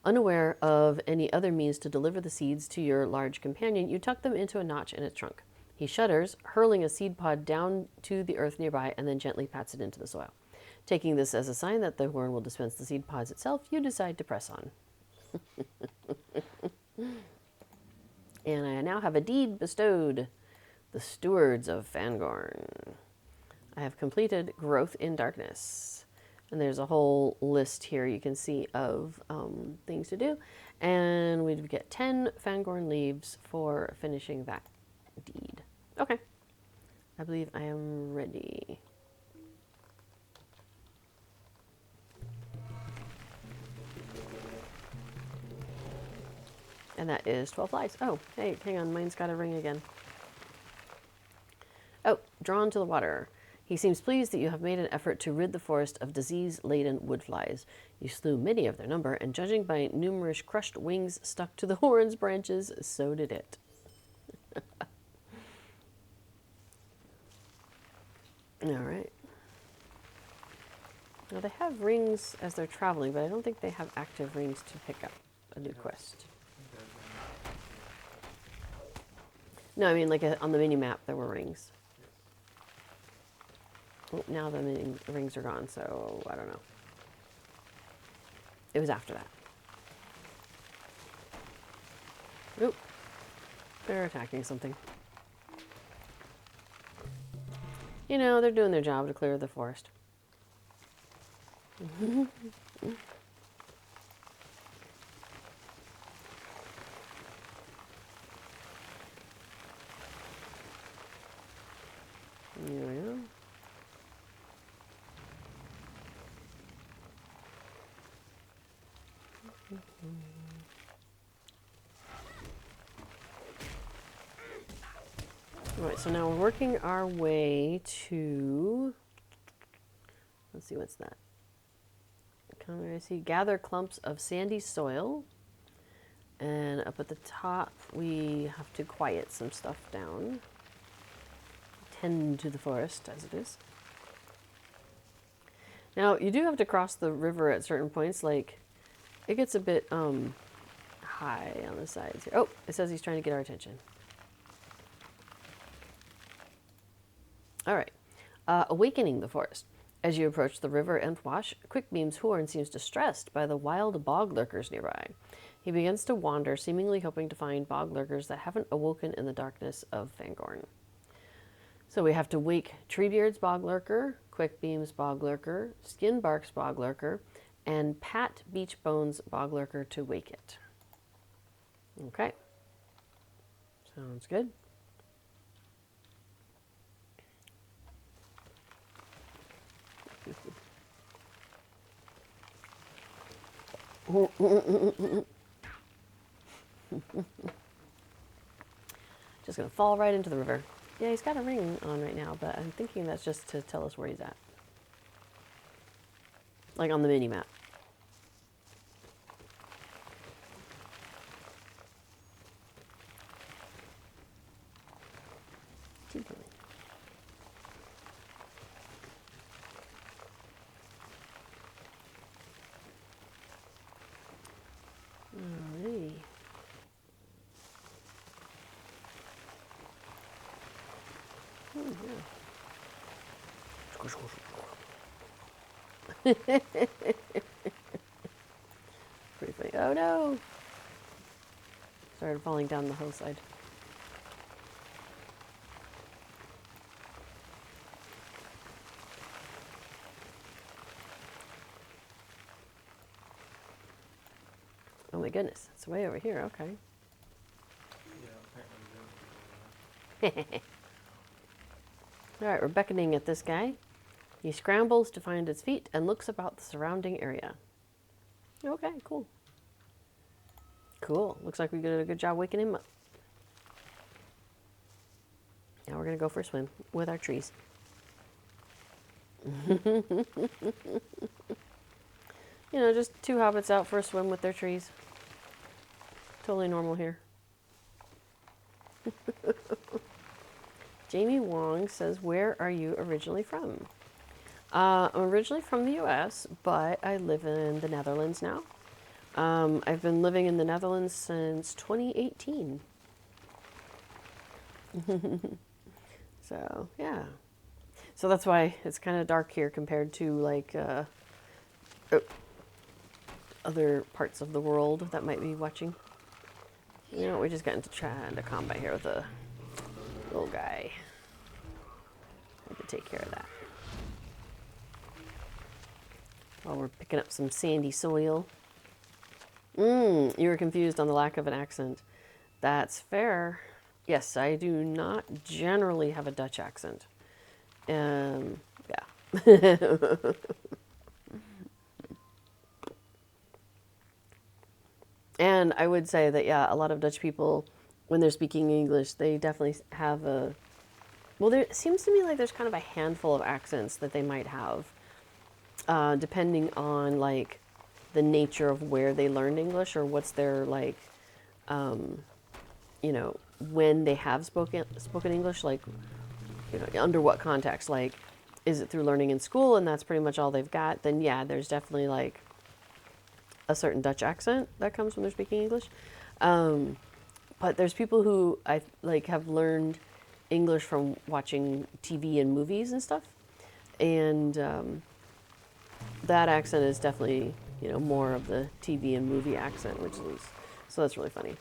Unaware of any other means to deliver the seeds to your large companion, you tuck them into a notch in its trunk. He shudders, hurling a seed pod down to the earth nearby, and then gently pats it into the soil. Taking this as a sign that the huorn will dispense the seed pods itself, you decide to press on. And I now have a deed bestowed. The Stewards of Fangorn. I have completed Growth in Darkness. And there's a whole list here you can see of things to do. And we'd get 10 Fangorn leaves for finishing that deed. Okay. I believe I am ready. And that is 12 flies. Oh, hey, hang on. Mine's got a ring again. Oh, drawn to the water. He seems pleased that you have made an effort to rid the forest of disease-laden wood flies. You slew many of their number, and judging by numerous crushed wings stuck to the horns branches, so did it. All right. Now they have rings as they're traveling, but I don't think they have active rings to pick up a new quest. No, I mean like on the mini-map there were rings. Oh, now the rings are gone, so I don't know. It was after that. Oop. They're attacking something. You know, they're doing their job to clear the forest. There we go. All right, so now we're working our way to, let's see, what's that? Come I see, gather clumps of sandy soil. And up at the top, we have to quiet some stuff down. Tend to the forest as it is. Now, you do have to cross the river at certain points, like, it gets a bit high on the sides here. Oh, it says he's trying to get our attention. All right. Awakening the forest. As you approach the river Entwash, Quickbeam's horn seems distressed by the wild bog lurkers nearby. He begins to wander, seemingly hoping to find bog lurkers that haven't awoken in the darkness of Fangorn. So we have to wake Treebeard's bog lurker, Quickbeam's bog lurker, Skinbark's bog lurker, and Pat Beachbone's bog lurker to wake it. Okay. Sounds good. Just gonna fall right into the river. Yeah, he's got a ring on right now, but I'm thinking that's just to tell us where he's at. Like on the mini map. Keep going. Alrighty. Oh, yeah. Pretty funny. Oh no! Started falling down the hillside. Oh my goodness, it's way over here, okay. Yeah, apparently Alright, we're beckoning at this guy. He scrambles to find his feet and looks about the surrounding area. Okay, cool. Cool. Looks like we did a good job waking him up. Now we're going to go for a swim with our trees. You know, just two hobbits out for a swim with their trees. Totally normal here. Jamie Wong says, where are you originally from? I'm originally from the US, but I live in the Netherlands now. I've been living in the Netherlands since 2018. So, yeah. So that's why it's kind of dark here compared to like other parts of the world that might be watching. You know, we just got into combat here with a little guy. I could take care of that. While we're picking up some sandy soil. You were confused on the lack of an accent. That's fair. Yes, I do not generally have a Dutch accent. Yeah. And I would say that, yeah, a lot of Dutch people, when they're speaking English, they definitely have a... Well, there seems to me like there's kind of a handful of accents that they might have, depending on, like, the nature of where they learned English or what's their, like, you know, when they have spoken English, like, you know, under what context. Like, is it through learning in school and that's pretty much all they've got? Then, yeah, there's definitely, like, a certain Dutch accent that comes when they're speaking English. But there's people who I like have learned English from watching TV and movies and stuff. And that accent is definitely, you know, more of the TV and movie accent, which is, so that's really funny.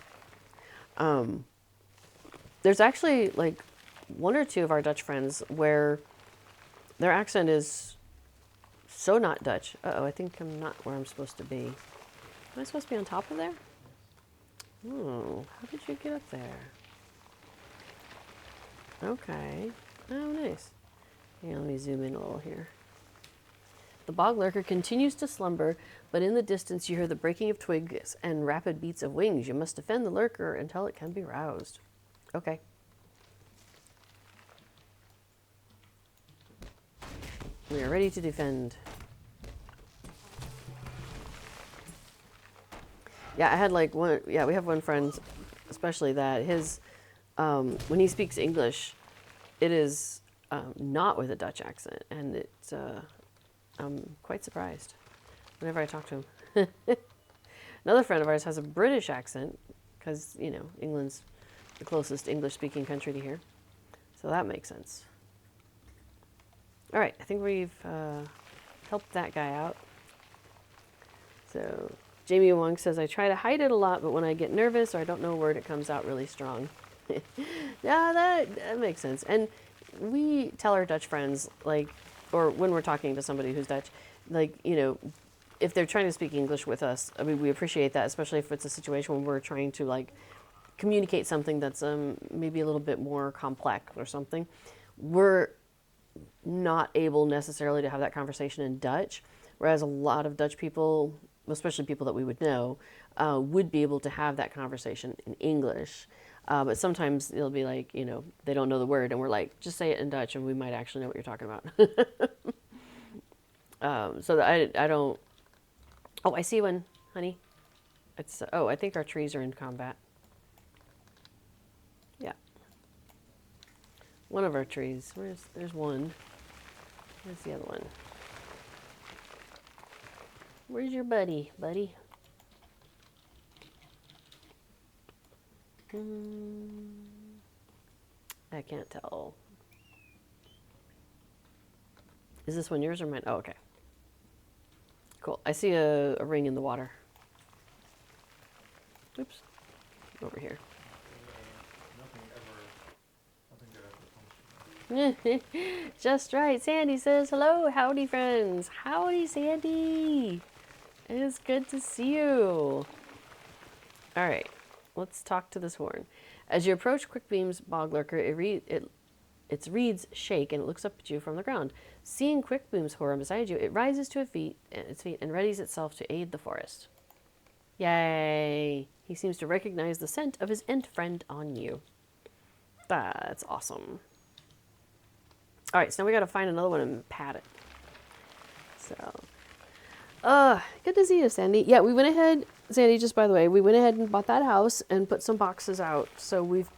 There's actually like one or two of our Dutch friends where their accent is so not Dutch. Uh-oh, I think I'm not where I'm supposed to be. Am I supposed to be on top of there? Oh, how did you get up there? Okay. Oh, nice. Yeah, let me zoom in a little here. The bog lurker continues to slumber, but in the distance you hear the breaking of twigs and rapid beats of wings. You must defend the lurker until it can be roused. Okay. We are ready to defend. Yeah, I had like one, yeah, we have one friend, especially that his, when he speaks English, it is not with a Dutch accent, and it's, I'm quite surprised whenever I talk to him. Another friend of ours has a British accent, because, you know, England's the closest English-speaking country to here, so that makes sense. All right, I think we've helped that guy out. So Jamie Wong says, I try to hide it a lot, but when I get nervous or I don't know a word, it comes out really strong. Yeah, that makes sense. And we tell our Dutch friends, like, or when we're talking to somebody who's Dutch, like, you know, if they're trying to speak English with us, I mean, we appreciate that, especially if it's a situation where we're trying to, like, communicate something that's maybe a little bit more complex or something. We're not able necessarily to have that conversation in Dutch, whereas a lot of Dutch people, especially people that we would know, would be able to have that conversation in English. But sometimes it'll be like, you know, they don't know the word, and we're like, just say it in Dutch, and we might actually know what you're talking about. So that I don't. Oh, I see one, honey. It's I think our trees are in combat. Yeah, one of our trees. There's one. Where's the other one? Where's your buddy, buddy? I can't tell. Is this one yours or mine? Oh, okay. Cool. I see a ring in the water. Oops. Over here. Nothing good ever Just right. Sandy says, hello, howdy, friends. Howdy, Sandy. It is good to see you. All right. Let's talk to this horn. As you approach Quickbeam's bog lurker, its reeds shake and it looks up at you from the ground. Seeing Quickbeam's horn beside you, it rises to its feet and readies itself to aid the forest. Yay! He seems to recognize the scent of his Ent friend on you. That's awesome. All right, so now we got to find another one and pat it. So, good to see you, Sandy. Yeah, we went ahead, Sandy, just by the way, we went ahead and bought that house and put some boxes out. So we've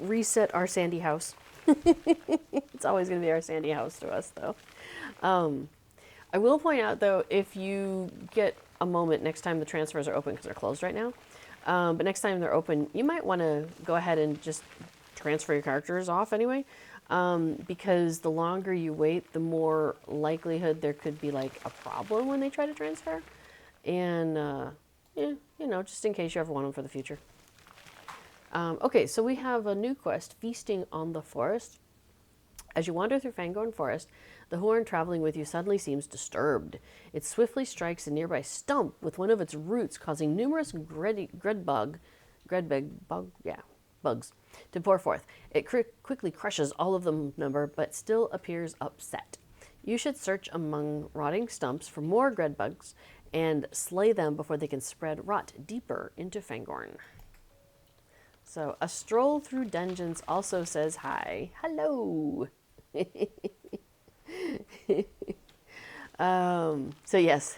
reset our Sandy house. It's always going to be our Sandy house to us, though. I will point out, though, if you get a moment next time the transfers are open, because they're closed right now, but next time they're open, you might want to go ahead and just transfer your characters off anyway, because the longer you wait, the more likelihood there could be like a problem when they try to transfer. And, yeah, you know, just in case you ever want them for the future. Okay, so we have a new quest, Feasting on the Forest. As you wander through Fangorn Forest, the horn traveling with you suddenly seems disturbed. It swiftly strikes a nearby stump with one of its roots, causing numerous bugs to pour forth. It quickly crushes all of the number, but still appears upset. You should search among rotting stumps for more bugs and slay them before they can spread rot deeper into Fangorn. So, a stroll through dungeons also says hi. Hello! So yes,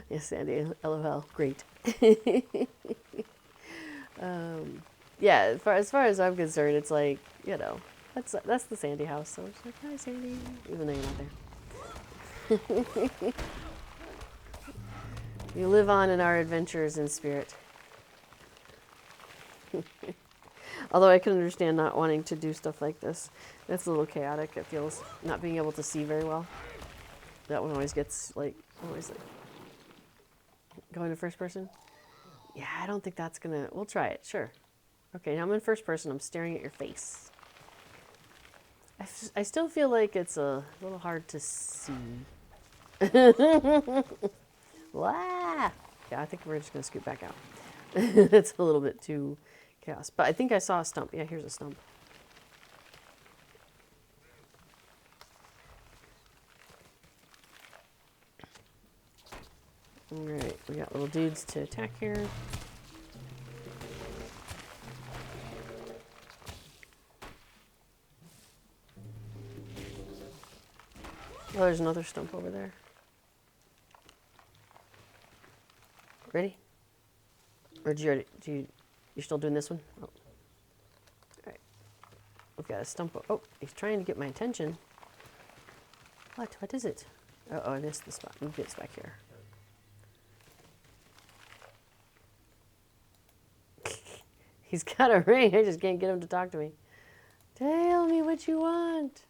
yes, Sandy, LOL, great. Yeah, as far as I'm concerned, it's like, you know, that's the Sandy house. So it's like, hi, Sandy, even though you're not there. You live on in our adventures in spirit. Although I can understand not wanting to do stuff like this. That's a little chaotic. It feels not being able to see very well. That one always gets always going to first person. Yeah, I don't think that's gonna. We'll try it. Sure. Okay, now I'm in first person. I'm staring at your face. I still feel like it's a little hard to see. Wow. Yeah, I think we're just gonna scoot back out. It's a little bit too chaos. But I think I saw a stump. Yeah, here's a stump. Alright, we got little dudes to attack here. Oh, there's another stump over there. Ready? Or you're still doing this one? Oh. Alright. We've got a stump. Oh, he's trying to get my attention. What is it? Oh, I missed the spot. Let me get this back here. He's got a ring. I just can't get him to talk to me. Tell me what you want.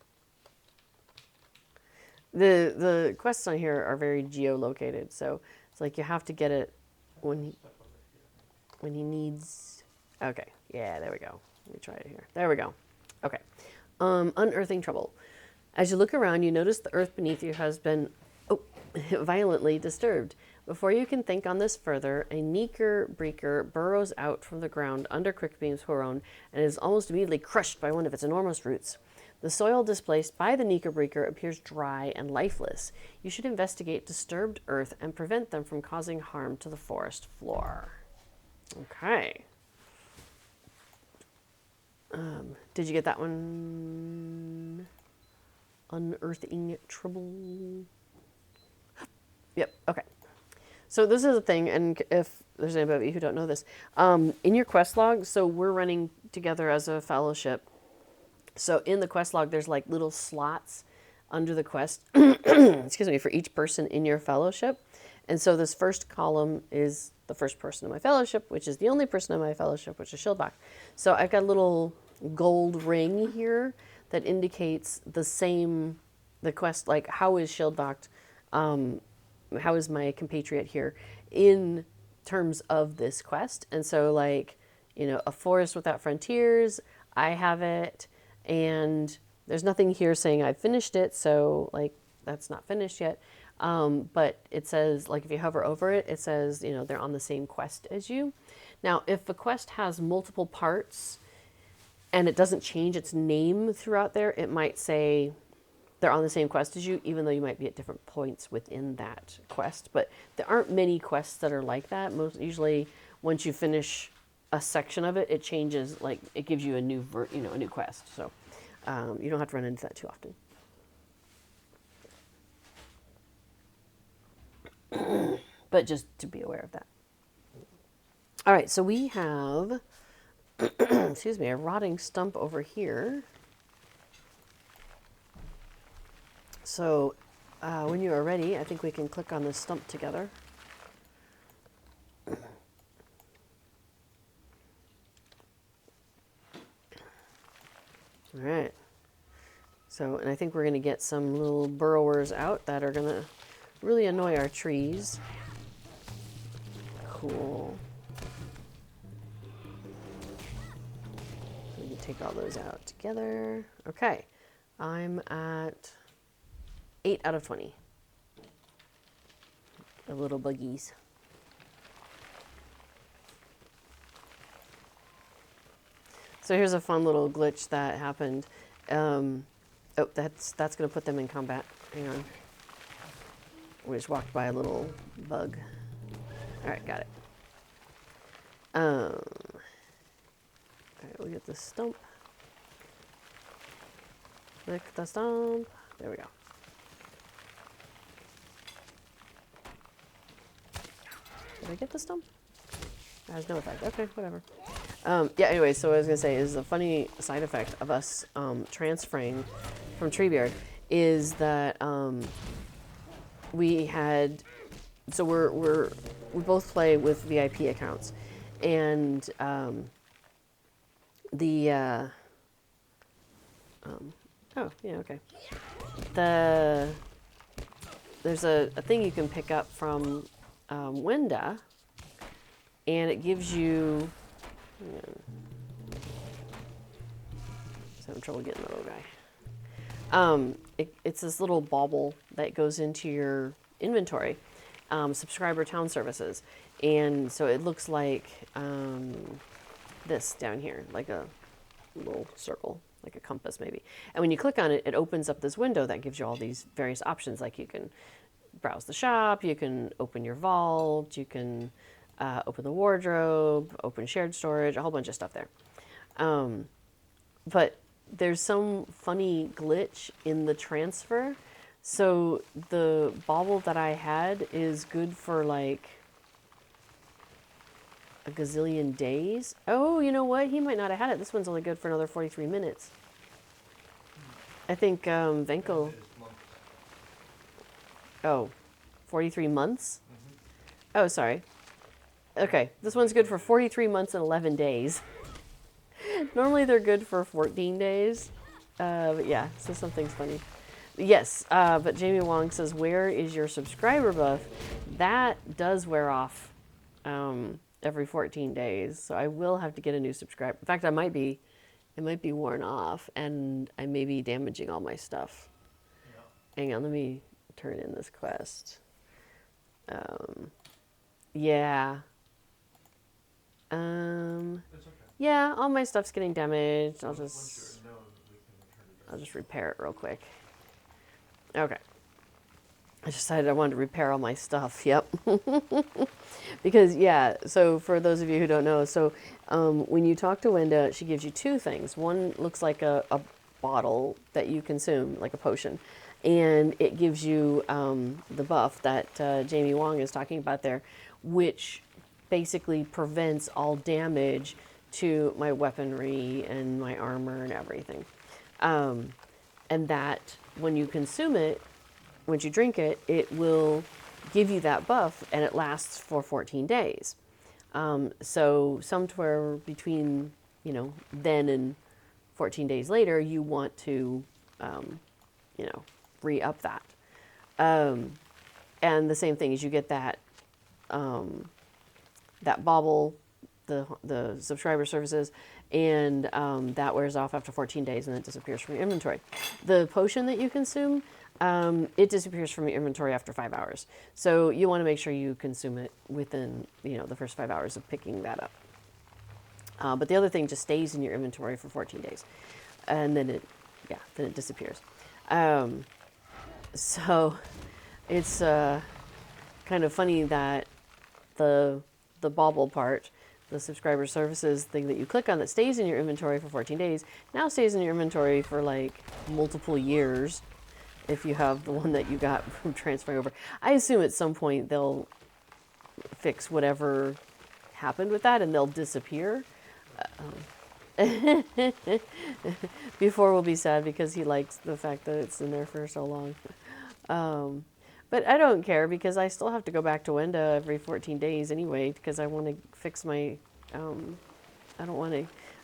The quests on here are very geolocated, so it's like you have to get it when he needs. Okay, yeah, there we go. Let me try it here. There we go. Okay, unearthing trouble. As you look around, you notice the earth beneath you has been violently disturbed. Before you can think on this further, a Neeker Breaker burrows out from the ground under Quickbeam's huorn and is almost immediately crushed by one of its enormous roots. The soil displaced by the Neeker Breaker appears dry and lifeless. You should investigate disturbed earth and prevent them from causing harm to the forest floor. Okay. Did you get that one? Unearthing trouble. Yep, okay. So this is a thing, and if there's anybody of you who don't know this, in your quest log, so we're running together as a fellowship. So in the quest log, there's like little slots under the quest, excuse me, for each person in your fellowship. And so this first column is the first person in my fellowship, which is the only person in my fellowship, which is Shieldbach. So I've got a little gold ring here that indicates the quest, like how is Shieldbach, how is my compatriot here in terms of this quest. And so like, you know, a forest without frontiers, I have it, and there's nothing here saying I've finished it, so like that's not finished yet. But it says, like if you hover over it, it says, you know, they're on the same quest as you. Now, if a quest has multiple parts and it doesn't change its name throughout there, it might say they're on the same quest as you, even though you might be at different points within that quest. But there aren't many quests that are like that. Usually, once you finish a section of it, it changes, like it gives you a new a new quest. So you don't have to run into that too often. But just to be aware of that. All right, so we have, excuse me, a rotting stump over here. So when you are ready, I think we can click on this stump together. All right. So, and I think we're going to get some little burrowers out that are going to really annoy our trees. Cool. So we can take all those out together. Okay. I'm at 8 out of 20. The little buggies. So here's a fun little glitch that happened. Oh, that's going to put them in combat. Hang on. We just walked by a little bug. All right, got it. All right, we'll get the stump. Click the stump. There we go. Did I get the stump? Has no effect. Okay, whatever. Yeah, anyway, so what I was going to say is the funny side effect of us transferring from Treebeard is that we had, so we both play with VIP accounts, and oh yeah, okay. There's a thing you can pick up from Wenda, and it gives you. Just having trouble getting the little guy. It's this little bauble that goes into your inventory, subscriber town services, and so it looks like this down here, like a little circle, like a compass maybe. And when you click on it, it opens up this window that gives you all these various options, like you can browse the shop, you can open your vault, you can open the wardrobe, open shared storage, a whole bunch of stuff there. But there's some funny glitch in the transfer. So the bauble that I had is good for like a gazillion days. Oh, you know what? He might not have had it. This one's only good for another 43 minutes. I think Venko... Oh, 43 months? Mm-hmm. Oh, sorry. Okay, this one's good for 43 months and 11 days. Normally they're good for 14 days. But yeah, so something's funny. Yes, but Jamie Wong says, "Where is your subscriber buff?" That does wear off every 14 days, so I will have to get a new subscriber. In fact, it might be worn off, and I may be damaging all my stuff. Yeah. Hang on, let me turn in this quest. Yeah. It's okay. Yeah, all my stuff's getting damaged. Once you're known, we can return it. I'll just repair it real quick. Okay. I decided I wanted to repair all my stuff. Yep. Because, yeah, so for those of you who don't know, so when you talk to Wenda, she gives you two things. One looks like a bottle that you consume, like a potion. And it gives you the buff that Jamie Wong is talking about there, which basically prevents all damage to my weaponry and my armor and everything. And that when you consume it, once you drink it, it will give you that buff, and it lasts for 14 days. So somewhere between, then and 14 days later, you want to, re-up that. And the same thing is you get that, that bauble, the subscriber services, and that wears off after 14 days and it disappears from your inventory. The potion that you consume, it disappears from your inventory after 5 hours. So you want to make sure you consume it within, the first 5 hours of picking that up. But the other thing just stays in your inventory for 14 days, and then it disappears. So it's kind of funny that the bauble part, the subscriber services thing that you click on that stays in your inventory for 14 days, now stays in your inventory for like multiple years if you have the one that you got from transferring over. I assume at some point they'll fix whatever happened with that and they'll disappear. Before will be sad because he likes the fact that it's in there for so long. But I don't care because I still have to go back to Wenda every 14 days anyway because I want to fix my, I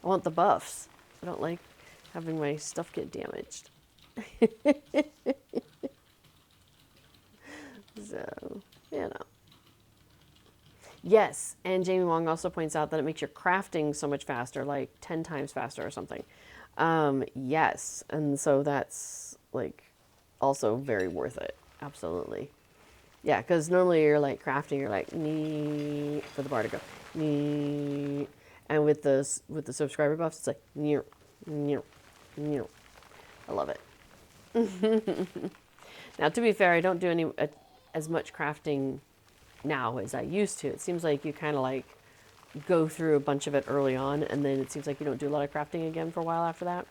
want the buffs. I don't like having my stuff get damaged. So, Yes, and Jamie Wong also points out that it makes your crafting so much faster, like 10 times faster or something. Yes, and so that's like also very worth it. Absolutely. Yeah, because normally you're like crafting, you're like nee for the bar to go nee, and with the subscriber buffs, it's like near, near, near. I love it. Now, to be fair, I don't do as much crafting now as I used to. It seems like you kind of like go through a bunch of it early on, and then it seems like you don't do a lot of crafting again for a while after that.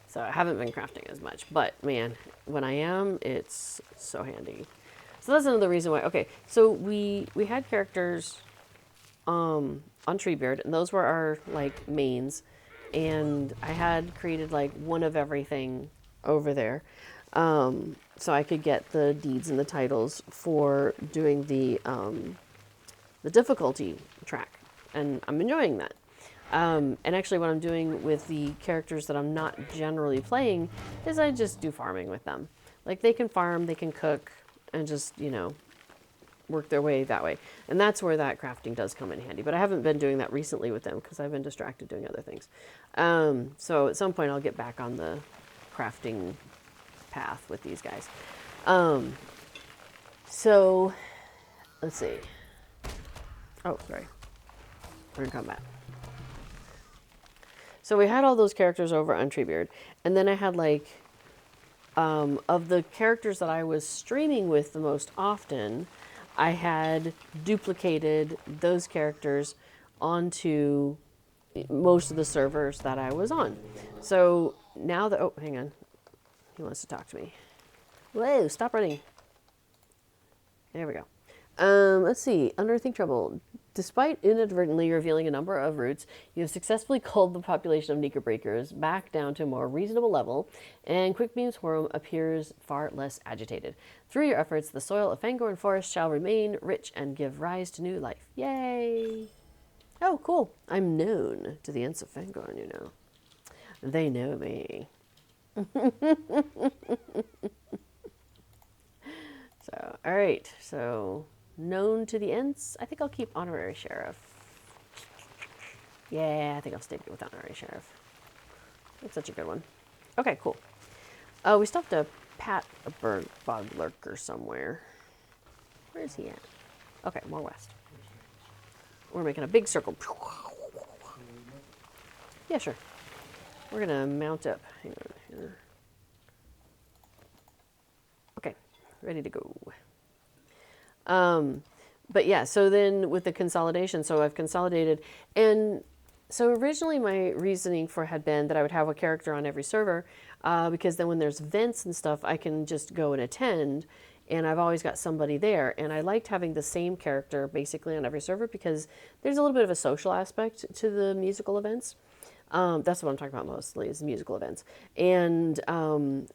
So I haven't been crafting as much, but man, when I am, it's so handy. So that's another reason why. Okay, so we had characters on Treebeard, and those were our like mains, and I had created like one of everything over there, so I could get the deeds and the titles for doing the difficulty track, and I'm enjoying that. And actually what I'm doing with the characters that I'm not generally playing is I just do farming with them. Like they can farm, they can cook, and just, work their way that way. And that's where that crafting does come in handy. But I haven't been doing that recently with them because I've been distracted doing other things. So at some point I'll get back on the crafting path with these guys. So let's see. Oh, sorry. We're in combat. So we had all those characters over on Treebeard, and then I had like, of the characters that I was streaming with the most often, I had duplicated those characters onto most of the servers that I was on. So now that, oh, hang on. He wants to talk to me. Whoa, stop running. There we go. Let's see, unearthing trouble. Despite inadvertently revealing a number of routes, you have successfully culled the population of Nika Breakers back down to a more reasonable level, and Quickbeam's Forum appears far less agitated. Through your efforts, the soil of Fangorn Forest shall remain rich and give rise to new life. Yay! Oh, cool. I'm known to the Ents of Fangorn, They know me. So, all right. So, known to the Ents. I think I'll keep honorary sheriff. Yeah, I think I'll stick it with honorary sheriff. That's such a good one. Okay, cool. Oh, we still have to pat a bird bog lurker somewhere. Where is he at? Okay, more west. We're making a big circle. Yeah, sure. We're gonna mount up. Hang on here. Okay, ready to go. But yeah, so then with the consolidation, so I've consolidated, and so originally my reasoning for had been that I would have a character on every server, because then when there's events and stuff, I can just go and attend, and I've always got somebody there. And I liked having the same character basically on every server because there's a little bit of a social aspect to the musical events. That's what I'm talking about mostly is musical events. And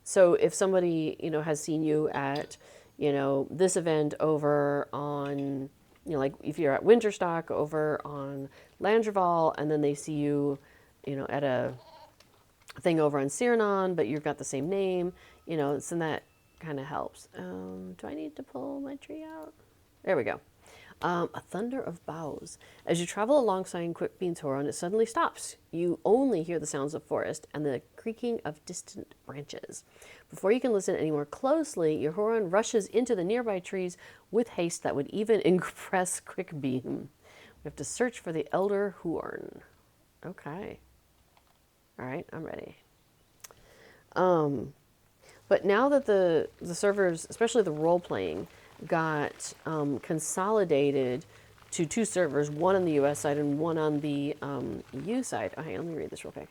so if somebody, has seen you at, this event over on, like if you're at Winterstock over on Landreval, and then they see you, at a thing over on Cyrnon, but you've got the same name, so that kind of helps. Do I need to pull my tree out? There we go. A thunder of boughs. As you travel alongside Quickbeam's huorn, it suddenly stops. You only hear the sounds of forest and the creaking of distant branches. Before you can listen any more closely, your huorn rushes into the nearby trees with haste that would even impress Quickbeam. We have to search for the elder huorn. Okay. All right, I'm ready. But now that the servers, especially the role-playing, got consolidated to 2 servers, one on the US side and one on the EU side. Okay, let me read this real quick.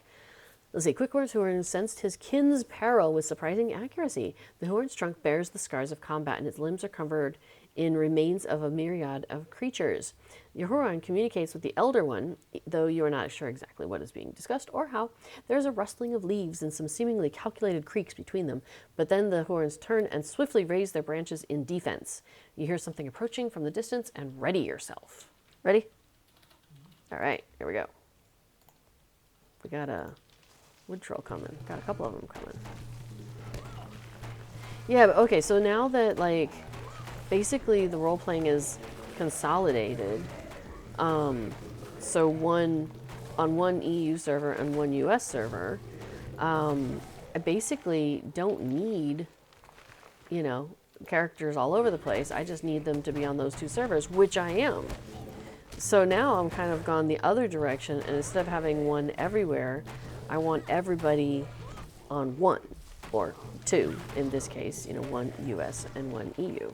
Let's see. Quickbeam's huorn sensed his kin's peril with surprising accuracy. The huorn's trunk bears the scars of combat, and its limbs are covered in remains of a myriad of creatures. Your huorn communicates with the elder one, though you are not sure exactly what is being discussed or how. There is a rustling of leaves and some seemingly calculated creaks between them, but then the huorns turn and swiftly raise their branches in defense. You hear something approaching from the distance and ready yourself. Ready? All right, here we go. We got a wood troll coming. Got a couple of them coming. Yeah, but okay, so now that, basically the role-playing is consolidated, so one on one EU server and one US server, I basically don't need, characters all over the place. I just need them to be on those 2 servers, which I am. So now I'm kind of gone the other direction, and instead of having one everywhere, I want everybody on 1 or 2 in this case, 1 US and 1 EU.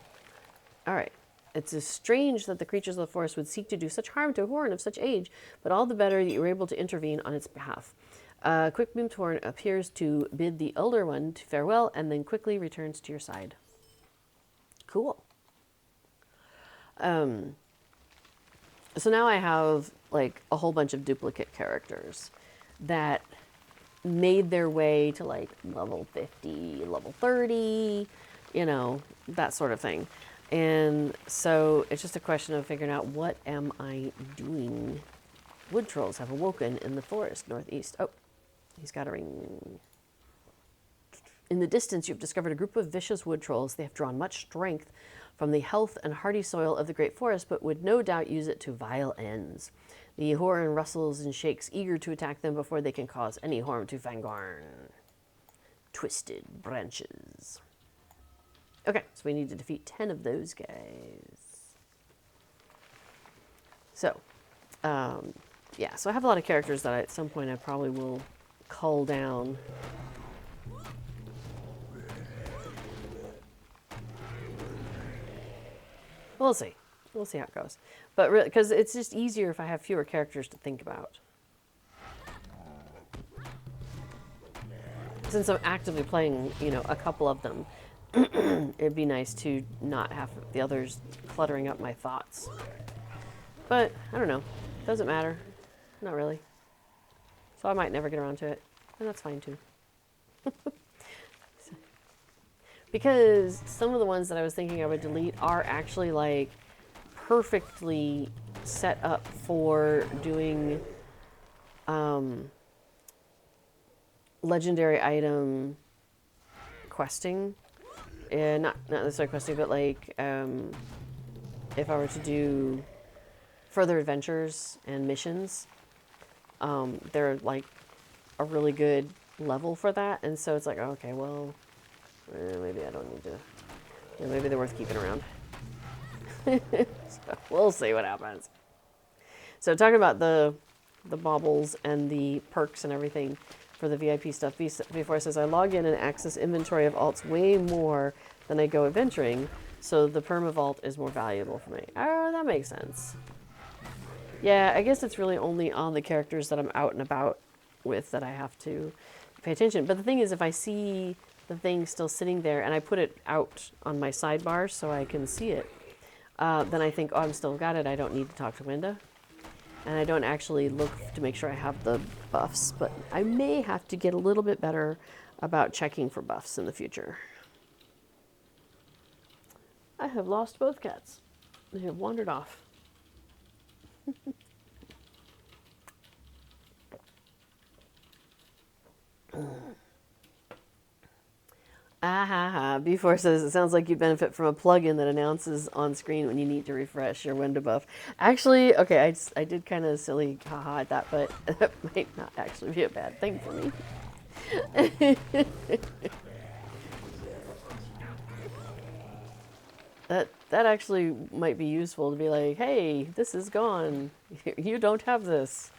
All right. It's strange that the creatures of the forest would seek to do such harm to a huorn of such age, but all the better that you were able to intervene on its behalf. Quickbeam's huorn appears to bid the elder one to farewell and then quickly returns to your side. Cool. So now I have a whole bunch of duplicate characters that made their way to level 50, level 30, that sort of thing. And so it's just a question of figuring out, what am I doing? Wood trolls have awoken in the forest northeast. Oh, he's got a ring. In the distance, you've discovered a group of vicious wood trolls. They have drawn much strength from the health and hardy soil of the great forest, but would no doubt use it to vile ends. The huorn rustles and shakes, eager to attack them before they can cause any harm to Fangorn. Twisted branches. Okay, so we need to defeat 10 of those guys. So, yeah, so I have a lot of characters that at some point I probably will cull down. We'll see. We'll see how it goes. But really, because it's just easier if I have fewer characters to think about. Since I'm actively playing, a couple of them, it'd be nice to not have the others cluttering up my thoughts. But, I don't know. Doesn't matter. Not really. So I might never get around to it. And that's fine, too. Because some of the ones that I was thinking I would delete are actually, perfectly set up for doing, legendary item questing. Not necessarily questing, but like if I were to do further adventures and missions, they're like a really good level for that. And so it's like, okay, well, maybe I don't need to. Maybe they're worth keeping around. So we'll see what happens. So talking about the baubles and the perks and everything for the VIP stuff, before it says I log in and access inventory of alts way more than I go adventuring, so the perma vault is more valuable for me. Oh, that makes sense. Yeah, I guess it's really only on the characters that I'm out and about with that I have to pay attention. But the thing is, if I see the thing still sitting there and I put it out on my sidebar so I can see it, then I think, oh, I'm still got it. I don't need to talk to Winda. And I don't actually look to make sure I have the buffs. But I may have to get a little bit better about checking for buffs in the future. I have lost both cats. They have wandered off. Before says, it sounds like you benefit from a plugin that announces on screen when you need to refresh your window buff. Actually, okay, I did kind of silly haha at that, but that might not actually be a bad thing for me. That actually might be useful to be like, hey, this is gone. You don't have this.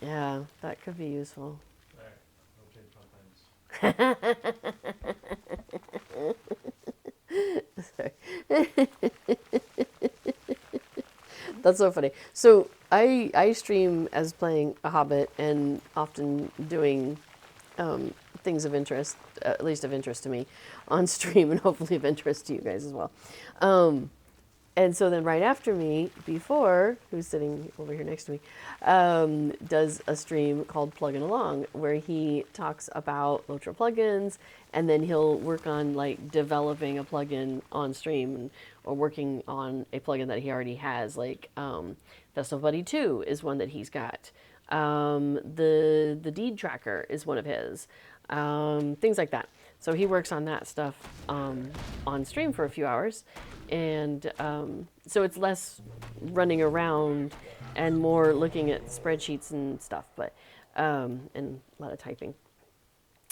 Yeah, that could be useful. That's so funny. So I stream as playing a Hobbit and often doing things of interest, at least of interest to me, on stream, and hopefully of interest to you guys as well. And so then right after me, Before, who's sitting over here next to me, does a stream called Plugging Along, where he talks about Lotro plugins, and then he'll work on like developing a plugin on stream, or working on a plugin that he already has, like Festival Buddy 2 is one that he's got. The Deed Tracker is one of his. Things like that. So he works on that stuff on stream for a few hours. And so it's less running around and more looking at spreadsheets and stuff, but and a lot of typing.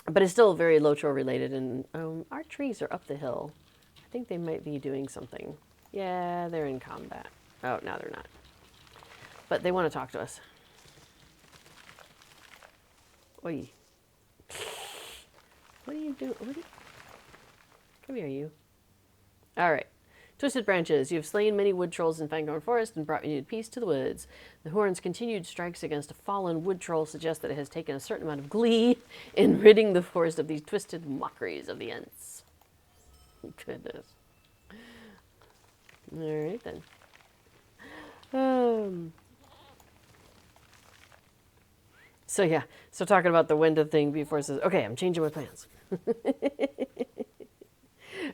But it's still very Lotro related, and our trees are up the hill. I think they might be doing something. Yeah, they're in combat. Oh, no, they're not. But they want to talk to us. Oi. What are you doing? Come here, you. All right. Twisted Branches, you have slain many wood trolls in Fangorn Forest and brought renewed peace to the woods. The huorns' continued strikes against a fallen wood troll suggest that it has taken a certain amount of glee in ridding the forest of these twisted mockeries of the Ents. Goodness. All right, then. So, yeah. So, talking about the window thing, Before says, okay, I'm changing my plans.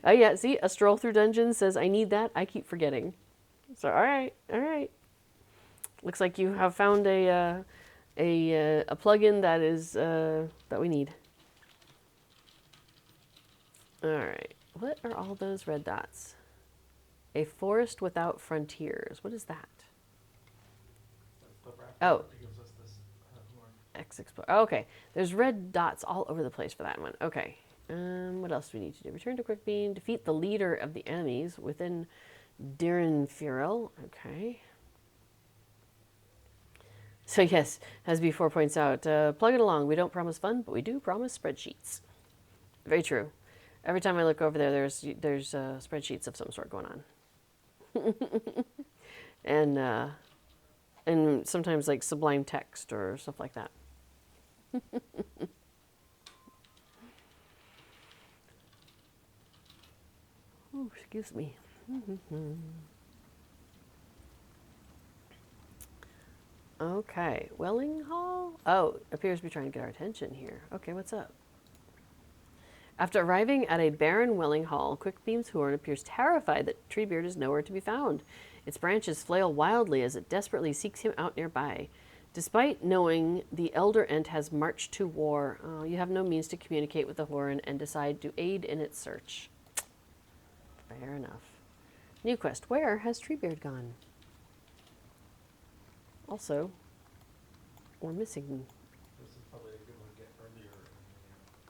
Oh, yeah, see, a stroll through dungeons says, I need that. I keep forgetting. So, all right. Looks like you have found a plugin that is, that we need. All right. What are all those red dots? A forest without frontiers. What is that? Oh. X Explore. Oh, okay. There's red dots all over the place for that one. Okay. What else do we need to do? Return to Quickbeam. Defeat the leader of the enemies within Direnfirel. Okay. So yes, as Before points out, plug it along. We don't promise fun, but we do promise spreadsheets. Very true. Every time I look over there, there's spreadsheets of some sort going on. And sometimes like sublime text or stuff like that. Oh, excuse me. Okay, Welling Hall? Oh, appears to be trying to get our attention here. Okay, what's up? After arriving at a barren Welling Hall, Quickbeam's huorn appears terrified that Treebeard is nowhere to be found. Its branches flail wildly as it desperately seeks him out nearby. Despite knowing the elder Ent has marched to war, you have no means to communicate with the huorn and decide to aid in its search. Fair enough. New quest. Where has Treebeard gone? Also, we're missing. This is probably a good one to get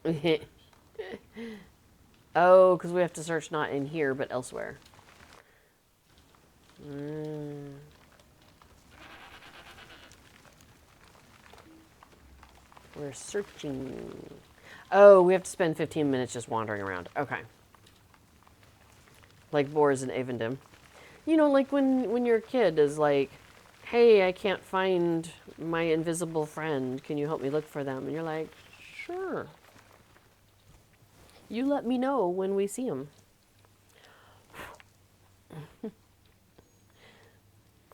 earlier in the Oh, because we have to search not in here, but elsewhere. Mm. We're searching. Oh, we have to spend 15 minutes just wandering around. Okay. Like Boars and Avendum. You know, like when your kid is like, hey, I can't find my invisible friend. Can you help me look for them? And you're like, sure. You let me know when we see him.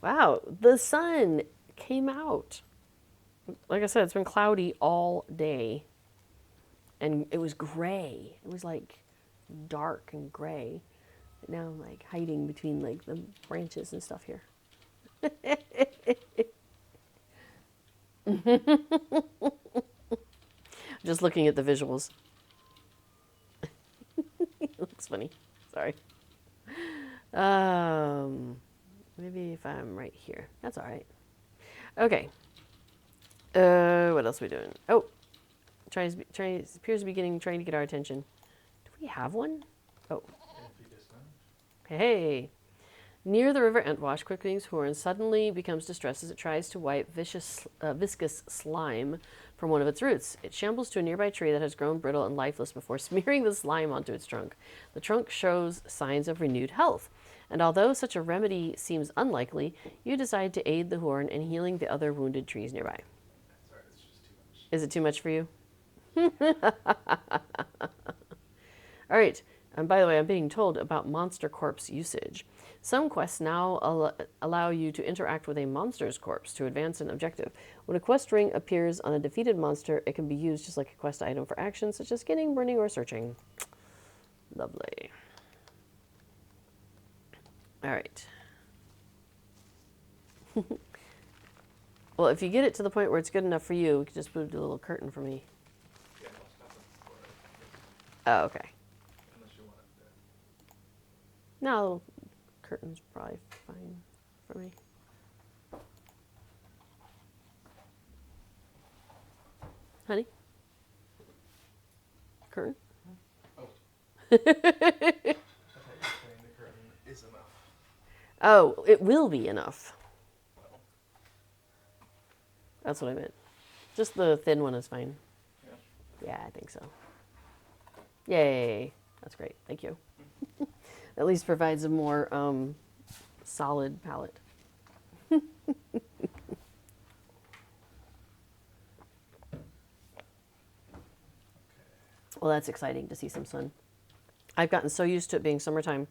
Wow, the sun came out. Like I said, it's been cloudy all day. And it was gray. It was like dark and gray. Now I'm like hiding between like the branches and stuff here. Just looking at the visuals. It looks funny. Sorry. Maybe if I'm right here. That's all right. Okay. What else are we doing? Oh, appears to be trying to get our attention. Do we have one? Oh. Hey. Near the river Entwash, Quickbeam's horn suddenly becomes distressed as it tries to wipe viscous slime from one of its roots. It shambles to a nearby tree that has grown brittle and lifeless before smearing the slime onto its trunk. The trunk shows signs of renewed health, and although such a remedy seems unlikely, you decide to aid the horn in healing the other wounded trees nearby. Sorry, it's just too much. Is it too much for you? All right. And by the way, I'm being told about monster corpse usage. Some quests now allow you to interact with a monster's corpse to advance an objective. When a quest ring appears on a defeated monster, it can be used just like a quest item for actions such as skinning, burning, or searching. Lovely. All right. Well, if you get it to the point where it's good enough for you, we can just move the little curtain for me. Yeah, I'll stop it before I Oh, okay. unless you want it there. No, a little curtain's probably fine for me. Honey? Curtain? Oh. I thought you were saying the curtain is enough. Oh, it will be enough. That's what I meant. Just the thin one is fine. Yeah. Yeah, I think so. Yay. That's great. Thank you. At least provides a more solid palette. Well, that's exciting to see some sun. I've gotten so used to it being summertime,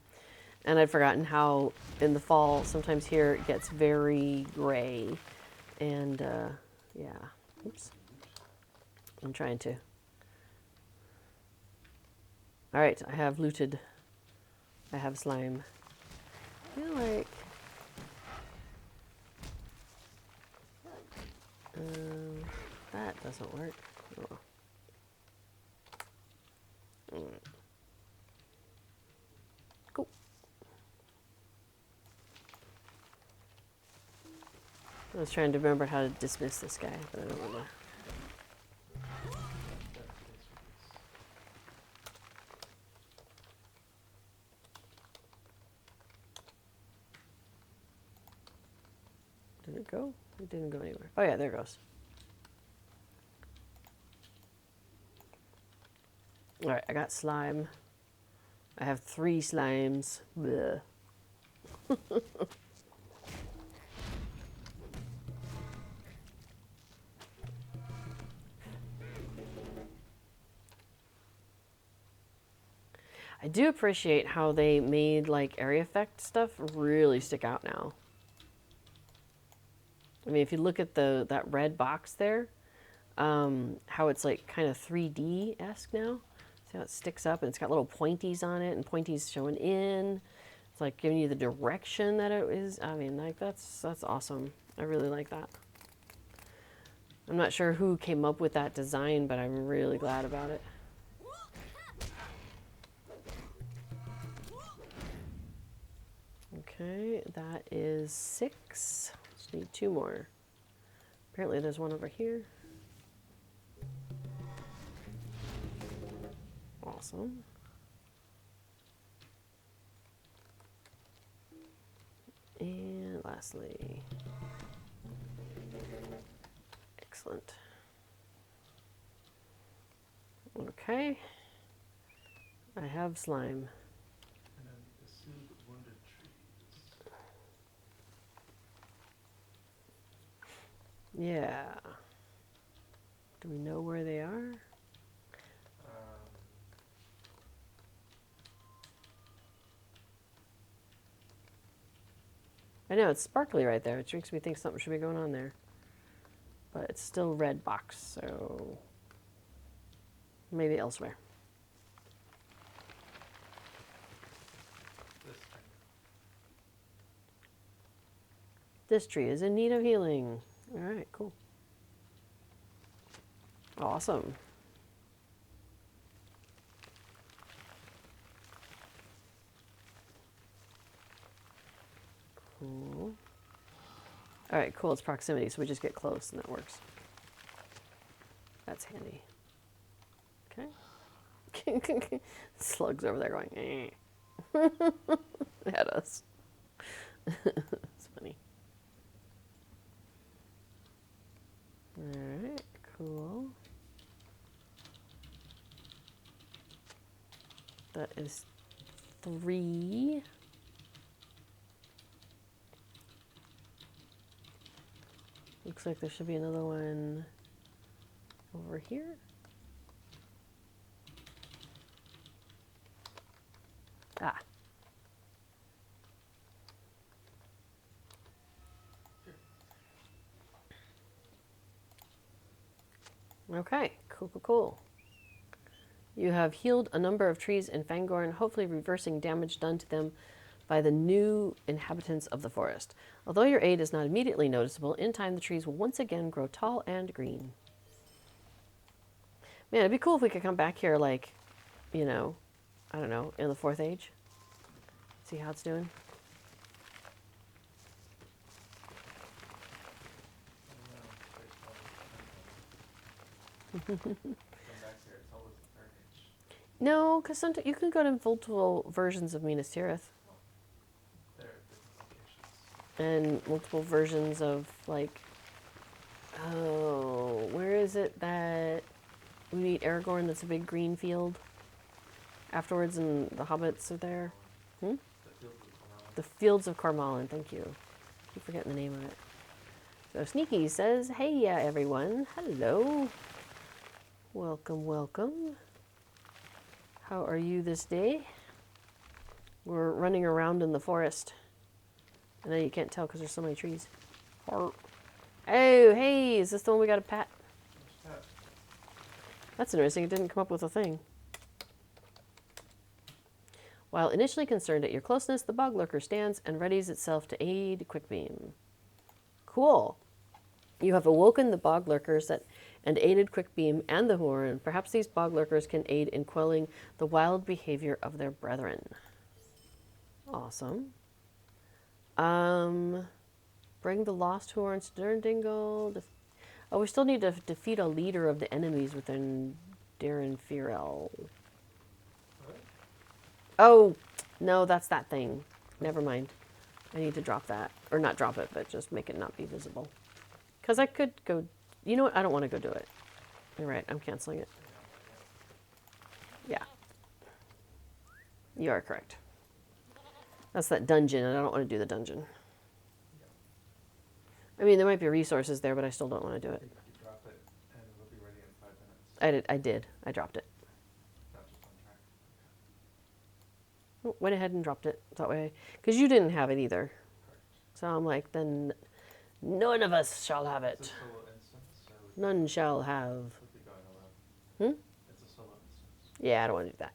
and I'd forgotten how in the fall, sometimes here, it gets very gray. And, yeah. Oops. I'm trying to. All right, I have looted. I have slime. I feel like... that doesn't work. Oh. Cool. I was trying to remember how to dismiss this guy, but I don't remember. Did it go? It didn't go anywhere. Oh yeah, there it goes. All right, I got slime. I have 3 slimes. Bleh. I do appreciate how they made like area effect stuff really stick out now. I mean, if you look at that red box there, how it's like kind of 3D-esque now. See how it sticks up and it's got little pointies on it and pointies showing in. It's like giving you the direction that it is. I mean, like that's awesome. I really like that. I'm not sure who came up with that design, but I'm really glad about it. Okay, that is 6. Just need 2 more. Apparently there's one over here. Awesome. And lastly, excellent. Okay, I have slime. And then the soothe wounded trees. Yeah. Do we know where they are? I know, it's sparkly right there, which makes me think something should be going on there. But it's still red box, so maybe elsewhere. This thing. This tree is in need of healing. All right, cool. Awesome. Cool. All right, cool. It's proximity, so we just get close and that works. That's handy. Okay. Slugs over there going, eh. At us. It's funny. All right, cool. That is 3. Looks like there should be another one over here. Ah. Okay, cool. You have healed a number of trees in Fangorn, hopefully reversing damage done to them by the new inhabitants of the forest. Although your aid is not immediately noticeable, in time the trees will once again grow tall and green. Man, it'd be cool if we could come back here like, you know, I don't know, in the 4th age. See how it's doing. Come back here, it's always the 3rd age. No, because sometimes you can go to multiple versions of Minas Tirith. There are different locations. And multiple versions of, like, oh, where is it that we meet Aragorn that's a big green field afterwards and the hobbits are there? Hmm? The Fields of Cormallen, thank you. Keep forgetting the name of it. So Sneaky says, hey, everyone. Hello. Welcome. How are you this day? We're running around in the forest. I know you can't tell because there's so many trees. Oh, hey, is this the one we got to pat? That's interesting. It didn't come up with a thing. While initially concerned at your closeness, the bog lurker stands and readies itself to aid Quickbeam. Cool. You have awoken the bog lurkers and aided Quickbeam and the huorn. Perhaps these bog lurkers can aid in quelling the wild behavior of their brethren. Awesome. Bring the lost huorns to Durndingle. Oh, we still need to defeat a leader of the enemies within Darren Firel. Oh, no, that's that thing. Never mind. I need to drop that. Or not drop it, but just make it not be visible. Because I could go... You know what? I don't want to go do it. You're right. I'm canceling it. Yeah. You are correct. That's that dungeon, and I don't want to do the dungeon. I mean, there might be resources there, but I still don't want to do it. You drop it, and it'll be ready in 5 minutes. I did. I dropped it. Not just on track. Oh, went ahead and dropped it that way. Because you didn't have it either. Correct. So I'm like, then none of us shall have It's a it. solo instance, so None shall have. we'll be going alone. Hmm? It's a solo instance. Yeah, I don't want to do that.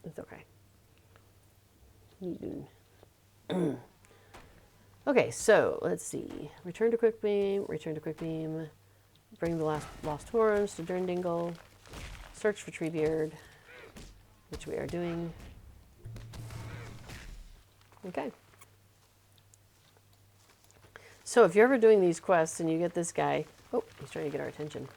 It's okay. Okay, so let's see. Return to Quickbeam. bring the lost horns to Durndingle, search for Treebeard, which we are doing. Okay. So if you're ever doing these quests and you get this guy, oh, he's trying to get our attention.